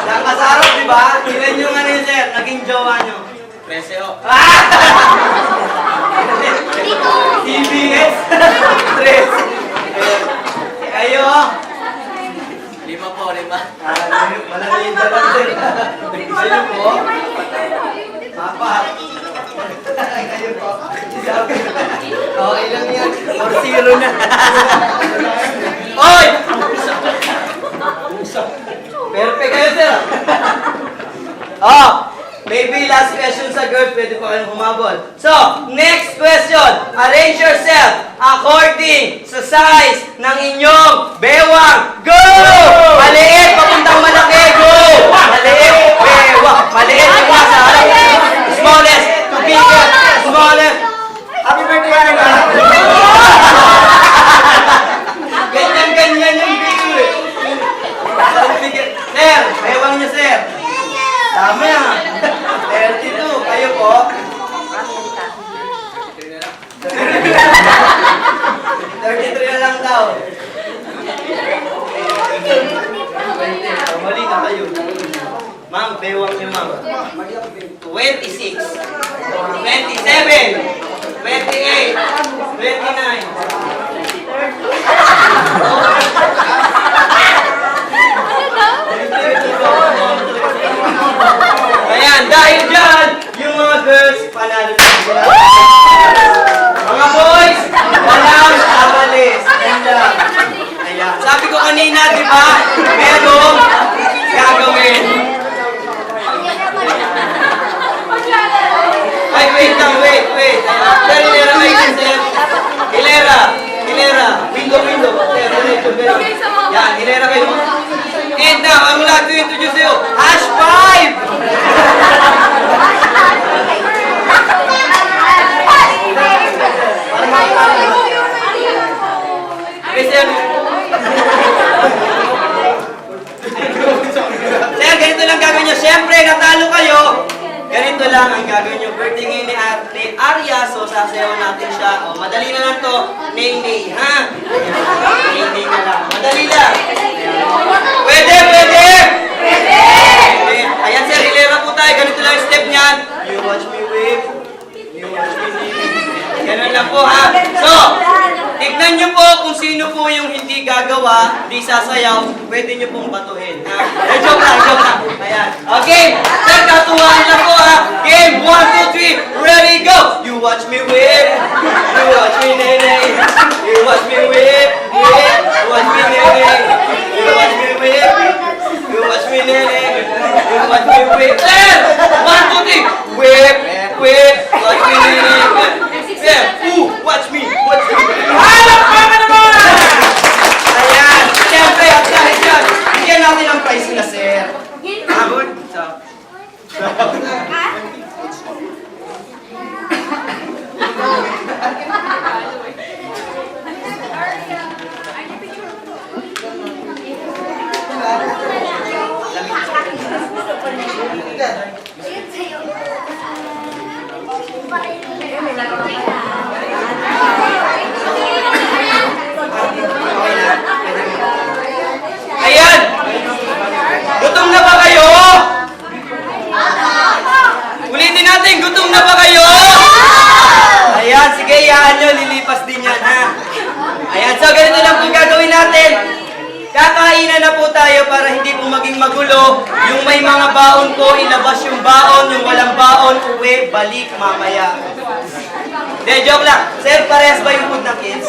Nakasarap, di ba? Ilan yung ano yun, sir? Naging jowa nyo. 13 o. TBS. 13. Kayo? 5 po, 5. Malaliit na lang, sir. Kayo po? Papa. Kayo po? Okay lang yan. 4-0 na. Oy! Perfect kayo, sir. Maybe last question sa girls, pwede pa kayong humabol. So, next question. Arrange yourself according sa size ng inyong bewang. Go! Maliit, papuntang malaki. Go! Maliit, bewang. Maliit, yung nasa harap. Smallest, to bigger, smallest. Happy birthday, Ana! Ganyan yung bigger eh. Sir, bewang niyo, sir. Tama yan. 32. Kayo po? 33 na lang daw. Mali ka kayo. Ma'am, bewang niyo, ma'am. 26. 27. 28. 29. Ayan, dahil dyan, yung mga girls, panalo na sila. Mga boys, walang abalis. Ayan. Sabi ko kanina, di ba, merong gagawin. Ay, wait lang, wait. Sir, Hilera, may sir. Hilera. Window. Yan, Hilera kayo. And now, I would like to introduce you, Hash 5! Sir, ganito lang gagawin nyo. Siyempre, natalo kayo. Ganito lang ang gagawin nyo. Birthday ngayon ni Arya, so sasayaw natin siya. O, madali na lang to. Nay, ha? Nay na lang. Madali lang. Pwede! Ayan, sir, hilera po tayo. Ganito lang yung step niyan. You watch me wave. You watch me wave. Ganun lang po, ha? So, tignan nyo po kung sino po yung hindi gagawa, hindi sasayaw, pwede nyo pong batuhin, ha? Joke lang. Ayan. Okay, sir, katuwahan lang po, ha? Game 1, 2, 3, ready, go! You watch me wave. You watch me nay. You watch me wave. You watch me nay. You watch Hayaan nyo, lilipas din yan, ha? Ayan, so ganito lang po gagawin natin. Kakainan na po tayo para hindi po maging magulo. Yung may mga baon po, ilabas yung baon. Yung walang baon, uwi, balik mamaya. Hindi, joke lang. Sir, parehas ba yung food ng kids?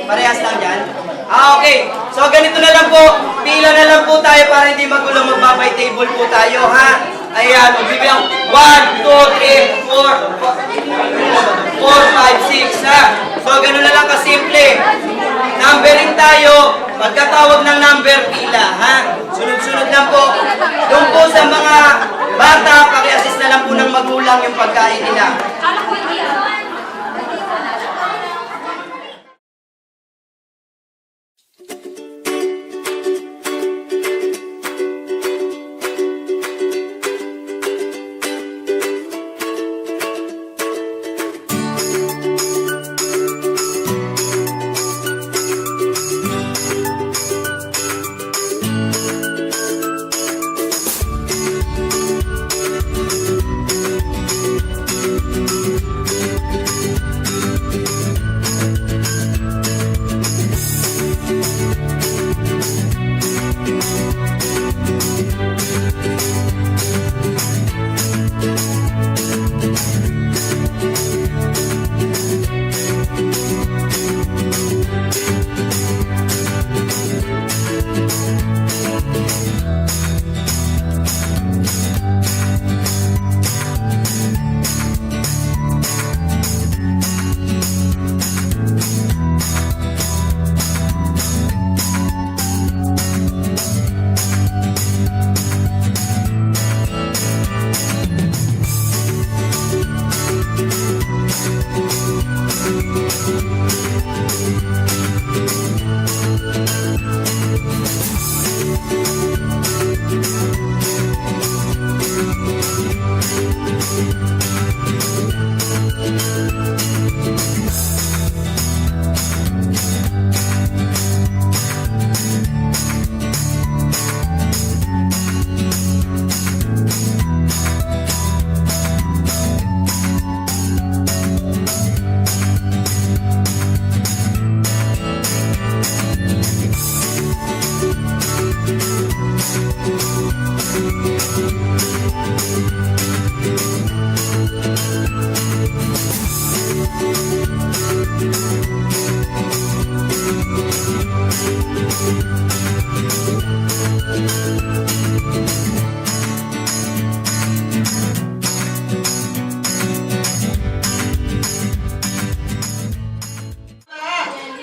Parehas lang yan? Okay. So ganito na lang po. Pila na lang po tayo para hindi magulo. Magbabay table po tayo, ha? Ayan, magbibilang 1, 2, 3, 4, 4, 5, 6, ha? So ganun na lang kasimple. Numbering tayo. Pagkatawag ng number, pila, ha? Sunod-sunod lang po. Doon po sa mga bata, paki-assist na lang po ng magulang yung pagkain nila.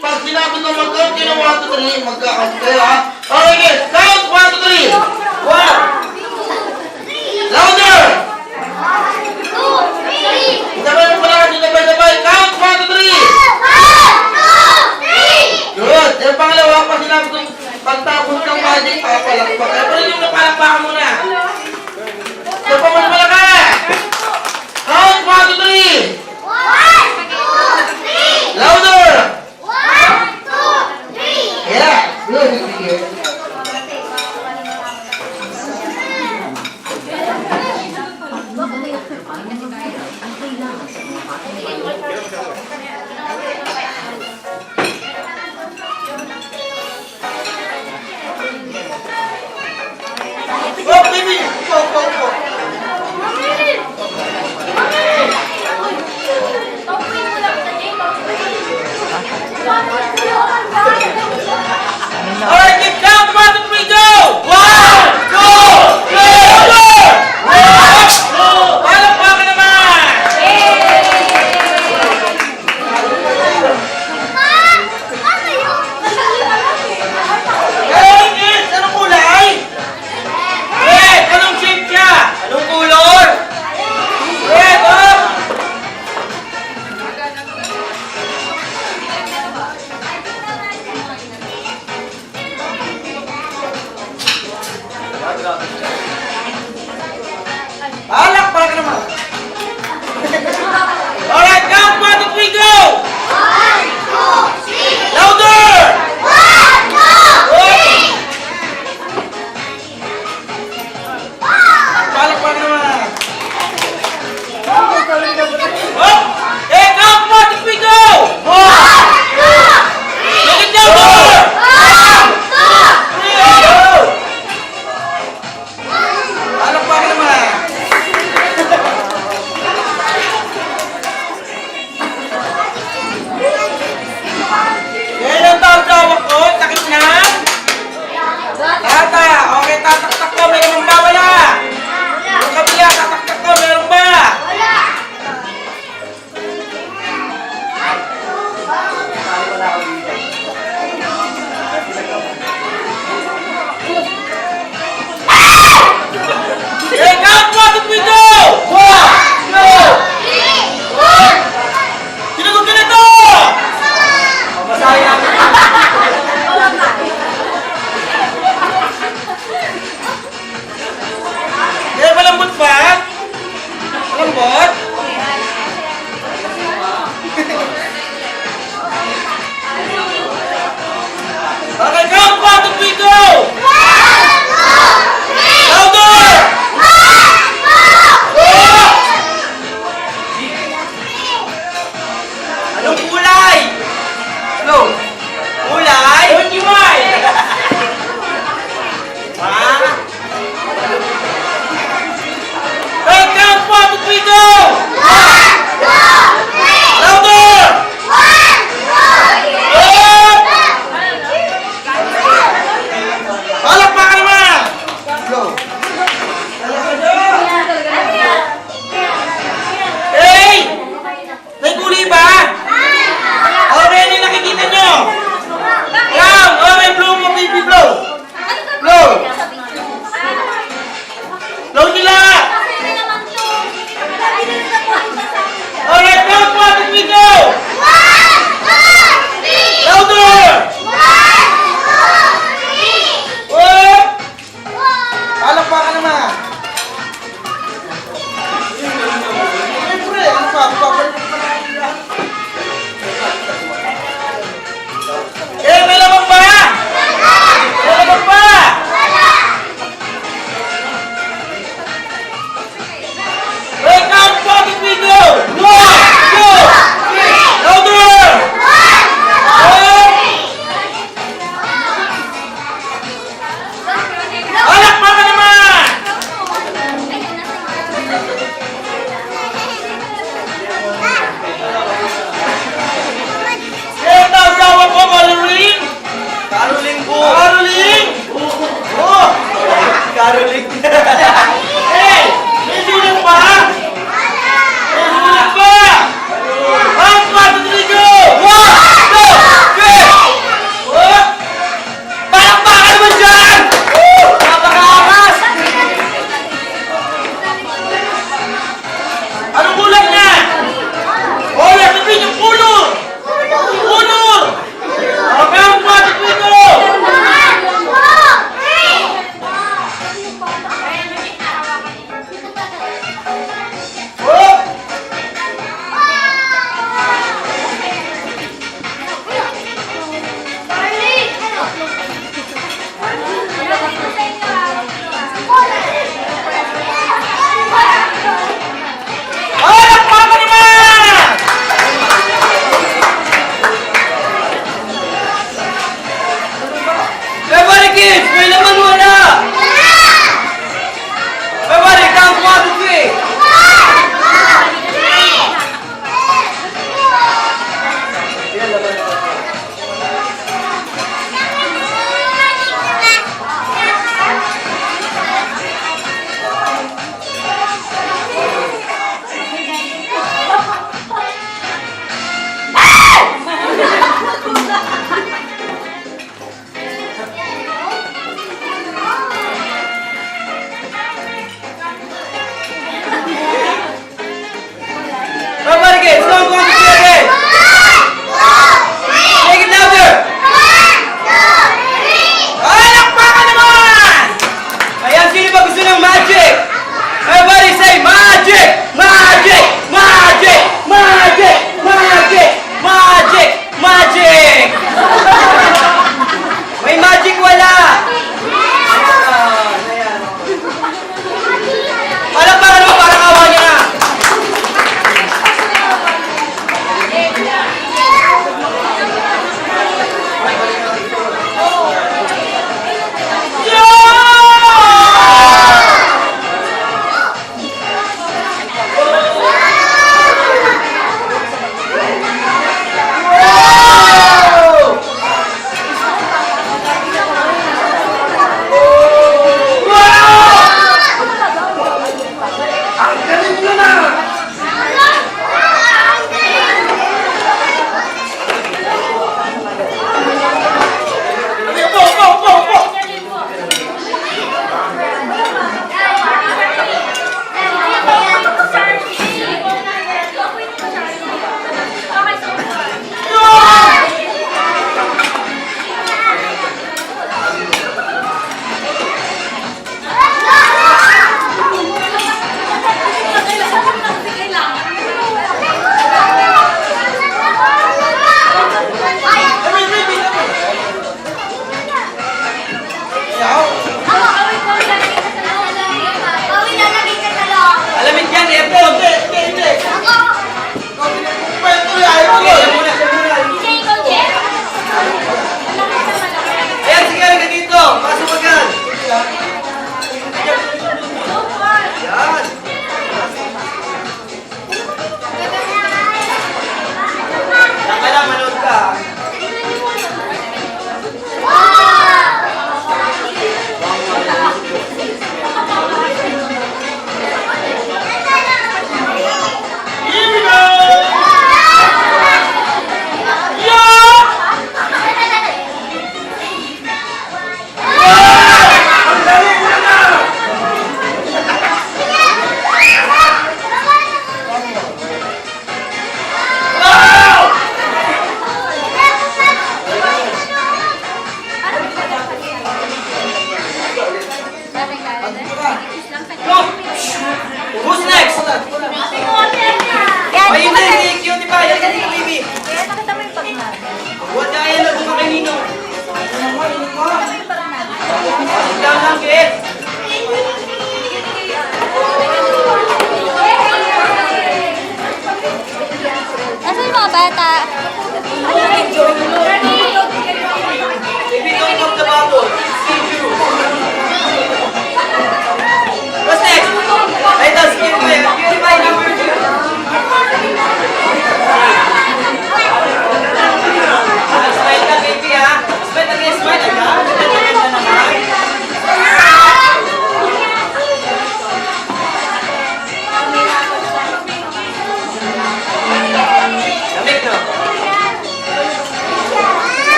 Pag sinabi ko mag-count, yun ang 1, 2, 3, mag-count kayo, ha? Okay, guys, count 1, 2, 3. 1. Louder! Sabay mo pala kasi sabay-sabay. Count 1, 2, 3. Good. Yung pangalawa, pag sinabi ko pagtapos ng magic, papalakpak. Eh, pero yung napalakpakan mo na. So, pamagpala ka! Count 1, 2, 3. Louder! Yeah, good. Oh, baby! Go. Alright, keep count. 1, 2, 3, go! 1, 2, 3, go! Palakpakan naman! Hey, kids! Anong kulay? Red! Anong shape siya? Anong color? Red, oh!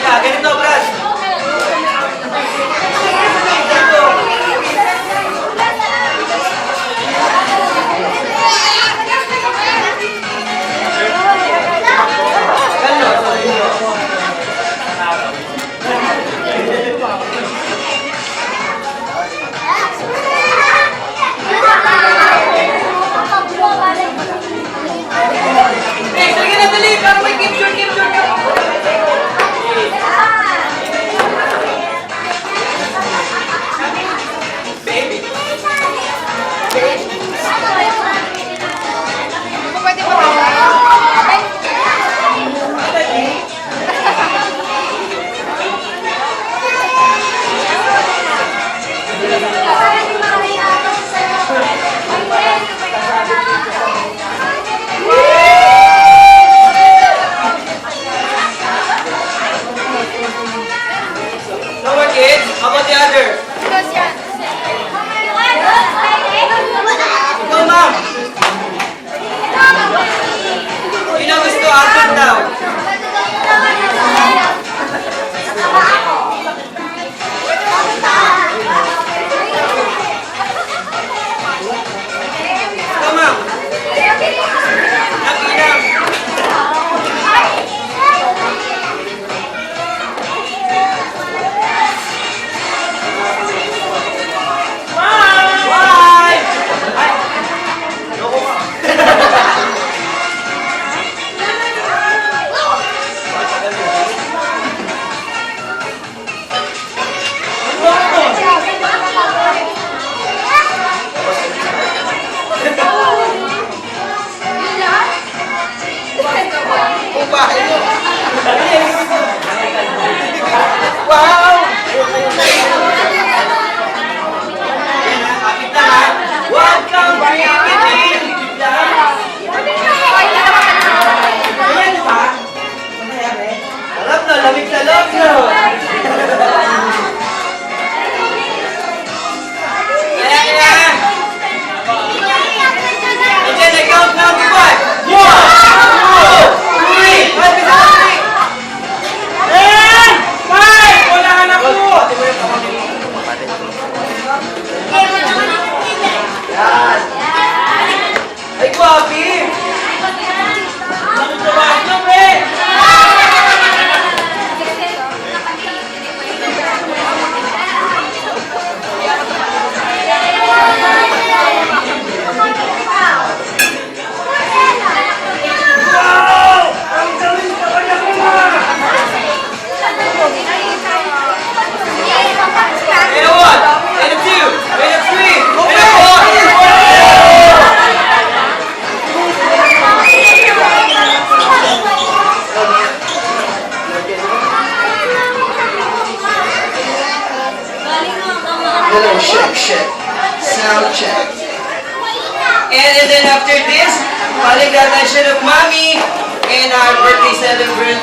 Halika, ganito, Brad. Sige na, dali. Para may picture. Pwede ba ba? No more kids? How about the other? Because yan. Go, ma'am. Yun ang gusto, atin daw. Go, ma'am. Nakinam. Bye! Ay! Loko ka. Upahin mo. Wow! Kapit na ha. Welcome to Pipitin! Ayan pa. Harap na, lamig sa loob na. Kaya. Okay, nag-count na ako ba? 1, 2, 3! Happy birthday! And 5! Wala ka na po! Yan! Ay, guwapi! Nakitawain nyo, pre! And a 1, and a 2, and a 3, and a 4! Hello, check. Sound check. And then after this, calling the attention of Mommy and our birthday celebrant,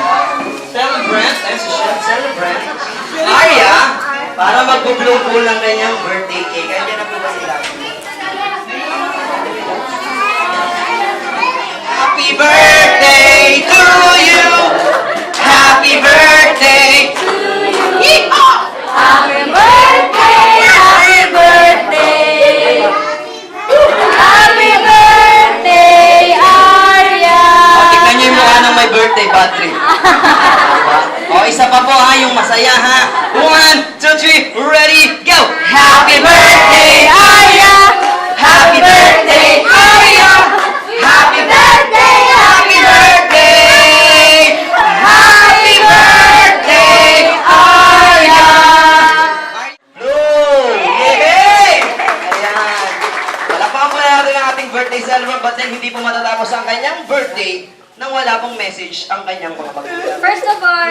Arya, para magbublong po ng kanyang birthday cake. Kaya na po ba sila? Happy birthday to you! Happy birthday to you! Yeehaw! Happy birthday! Happy birthday! Happy birthday, Arya! Tignan niyo yung mukha ng may birthday battery. O, isa pa po ha, yung masaya ha. 1, 2, 3, ready, go! Happy birthday, Arya! Happy birthday, Arya! Happy birthday, happy birthday! Happy birthday, Arya! Blue! Yay! Ayan. Palakpakan po natin ang ating birthday celebrant, but then hindi po matatapos ang kanyang birthday nang wala pong message ang kanyang mga magulang. First of all,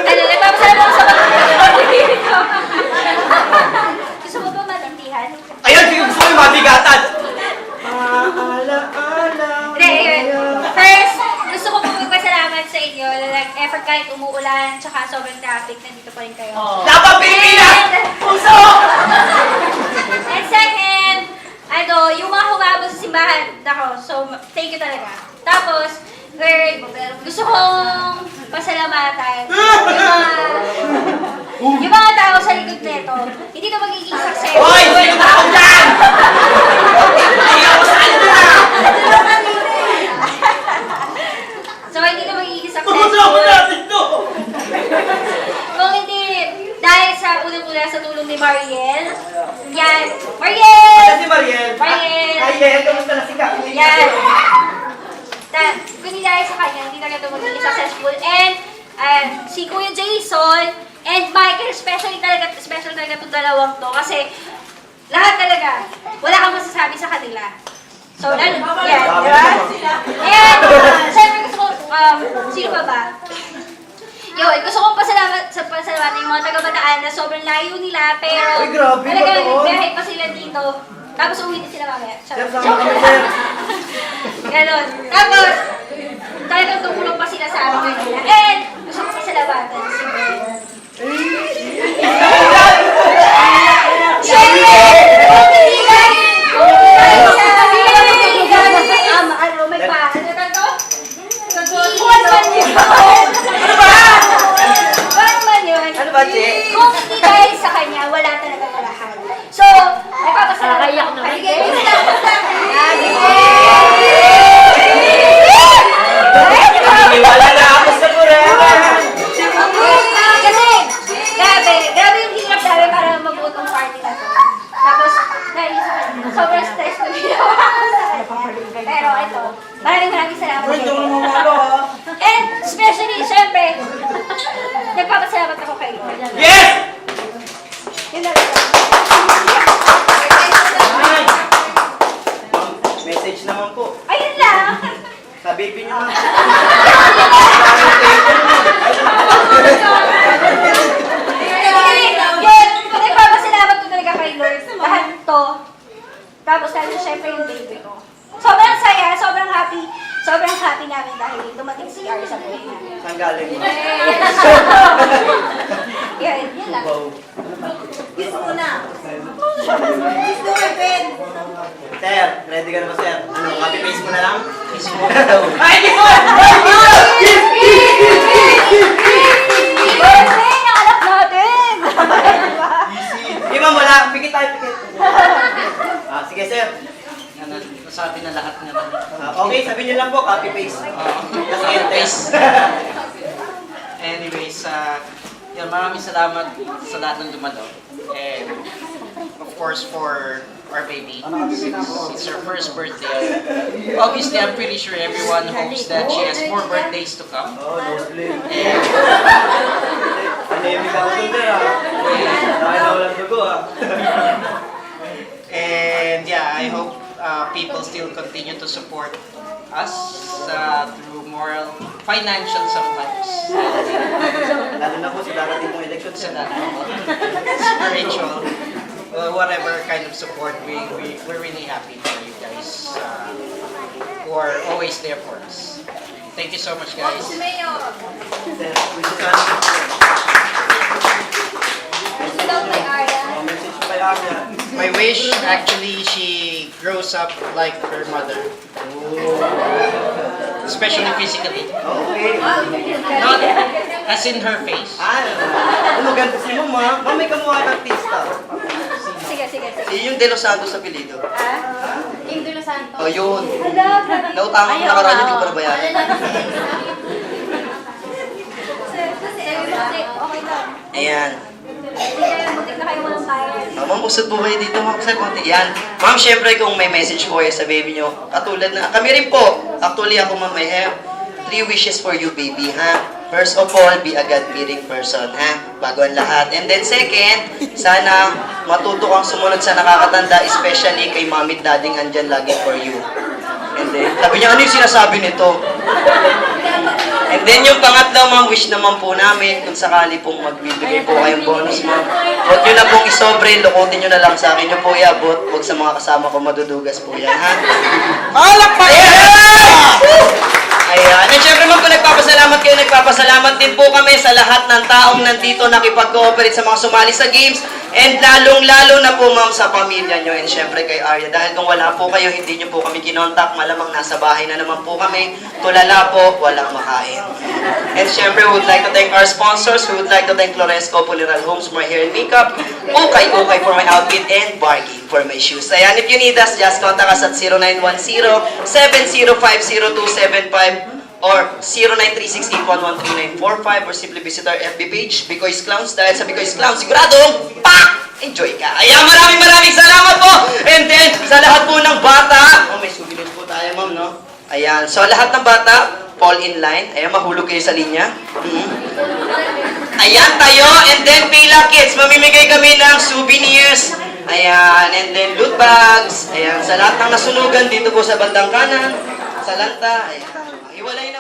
nagpapasalamat ako sa mga Gusto mo ba matindihan? Ayun, sige gusto ko yung mabigatan. Hindi, yun. First, gusto ko po magpasalamat sa inyo. Nag-effort kahit umuulan, tsaka sobrang traffic, nandito pa rin kayo. Dapat Pilipinas! Puso! And second, yung mga humabot sa simbahan, nako, so thank you talaga. Tapos, Third, gusto kong pasalamatan yung mga tao sa likod nito. Hindi to magiging success. Hoy! Sino tao dyan? Hindi ako saan na! So, hindi to magiging successful. Kung hindi dahil sa unang-una sa tulong ni Mariel. Yan. Mariel! Ayan si Mariel. Mariel! Mariel, kamusta na si Kak? Yan. Kung hindi dahil sa kanya, hindi talaga ito magiging successful. And si Kuya Jason and Michael, special talaga itong dalawang to. Kasi lahat talaga, wala kang masasabi sa kanila. So, yan, di ba? And, syempre gusto ko, sino pa ba? Yun, gusto kong pasalamatan yung mga taga-Bataan na sobrang layo nila, pero Uy, grabe, talagang Bataan. biyahe pa sila dito. Tapos uwi na sila mamaya. Sir, sama kami, sir. Ganon. Tapos, talagang tumulong pa sila sa amin kanina. And, gusto kong pasalamatan si Ben. Siyempre! Kung hindi dahil sa may pa, ano na to? Iwan man yun. Ano ba? Iwan man yun. Ano ba, Che? Kung hindi dahil sa kanya, wala talaga lahat. So, nagpapasalamat. Kaya ko naman. Wala na ako sa forever. Kasi, grabe yung hirap namin para mabuo tong party na to. Tapos, dahil sa kanya, sobrang stress ko ginawa ko sa kanya. Pero ito, maraming salamat. Uy, ito mo mamalo, ha? And, especially, syempre, nagpapasalamat ako kay Lord. Yes! Yun na lang. Message naman po. Ayun lang. Sa baby niyo, ma'am. Yun, nagpapasalamat ko talaga kay Lord. Lahat to. Tapos lalo syempre yung baby ko. Sobrang saya, sobrang happy namin dahil dumating si R sa buhay namin. Saan galing mo? Yun lang. Wow. Gusto mo na. Sir, ready ka na ba, sir? Ano, copy-paste mo na lang? Ay, birthday ng anak natin! Di ba, wala. Pikit tayo, pikit. Sige, sir. Ano, nasabi na lahat nga ba? Okay, sabihin niyo lang po, copy-paste. Tapos enter. Anyways, yun, maraming salamat sa lahat ng dumalo. And of course for our baby. It's her first birthday. Obviously, I'm pretty sure everyone hopes that she has more birthdays to come. Oh, lovely. And, Anemic ako dun, sir, ha? Dahil na walang dugo, ha? and yeah, I hope people still continue to support us through moral, financial sometimes. Lalo na po sa darating mong election, sir. Spiritual, whatever kind of support, we're really happy for you guys who are always there for us. Thank you so much, guys. Sir, wish you Gusto daw kay Arya. message ko kay Arya. My wish, actually, she grows up like her mother. Especially physically. Okay. Not as in her face. Maganda si Mama. Mama, may kamukha ng artista. Sige. Yung De Los Santos sa pilido. Kim De Los Santos. Oh, yun. Hala, Nautangan ko nakaraan yung para bayaran. Okay lang. Ayan. Butik na kayo walang kaya. Ma'am, usad po kayo dito, ma'am. Kasi konti. Yan. Ma'am, syempre kung may message po kayo sa baby nyo, katulad na, kami rin po. Actually, ako ma'am, I have 3 wishes for you, baby, ha? First of all, be a God-fearing person, ha? Bago ang lahat. And then second, sana matuto kang sumunod sa nakakatanda, especially kay mommy at dading andyan lagi for you. And then, sabi niya, ano yung sinasabi nito? And then yung pangatlo, ma'am, wish naman po namin kung sakali pong magbibigay po kayong bonus, ma'am. Huwag nyo na pong isobre, lukutin nyo na lang sa akin nyo po iabot. Huwag sa mga kasama ko madudugas po yan, ha? Alak pa! Ayan. And syempre ma'am, kung nagpapasalamat kayo, nagpapasalamat din po kami sa lahat ng taong nandito nakipag-cooperate sa mga sumali sa games. And lalong-lalo na po ma'am sa pamilya nyo and syempre kay Arya. Dahil kung wala po kayo, hindi nyo po kami kinontak, malamang nasa bahay na naman po kami. Tulala po, walang makain. And syempre, we would like to thank our sponsors. We would like to thank Floresco Funeral Homes for my hair and makeup, Ukay for my outfit, and Bargain for my shoes. Ayan, if you need us, just contact us at 0910-7050275 or 0936811345 or simply visit our FB page, Bicoy's Clowns. Dahil sa Bicoy's Clowns, siguradong, enjoy ka. Ayan, maraming salamat po. And then, sa lahat po ng bata, may souvenir po tayo, ma'am, no? Ayan, so lahat ng bata, fall in line. Ayan, mahulog kayo sa linya. Ayan, tayo. And then, Pila Kids, mamimigay kami ng souvenirs. Ayan, and then loot bags. Ayan, sa lahat ng nasunugan dito po sa bandang kanan, sa lanta. Ayan, hiwalay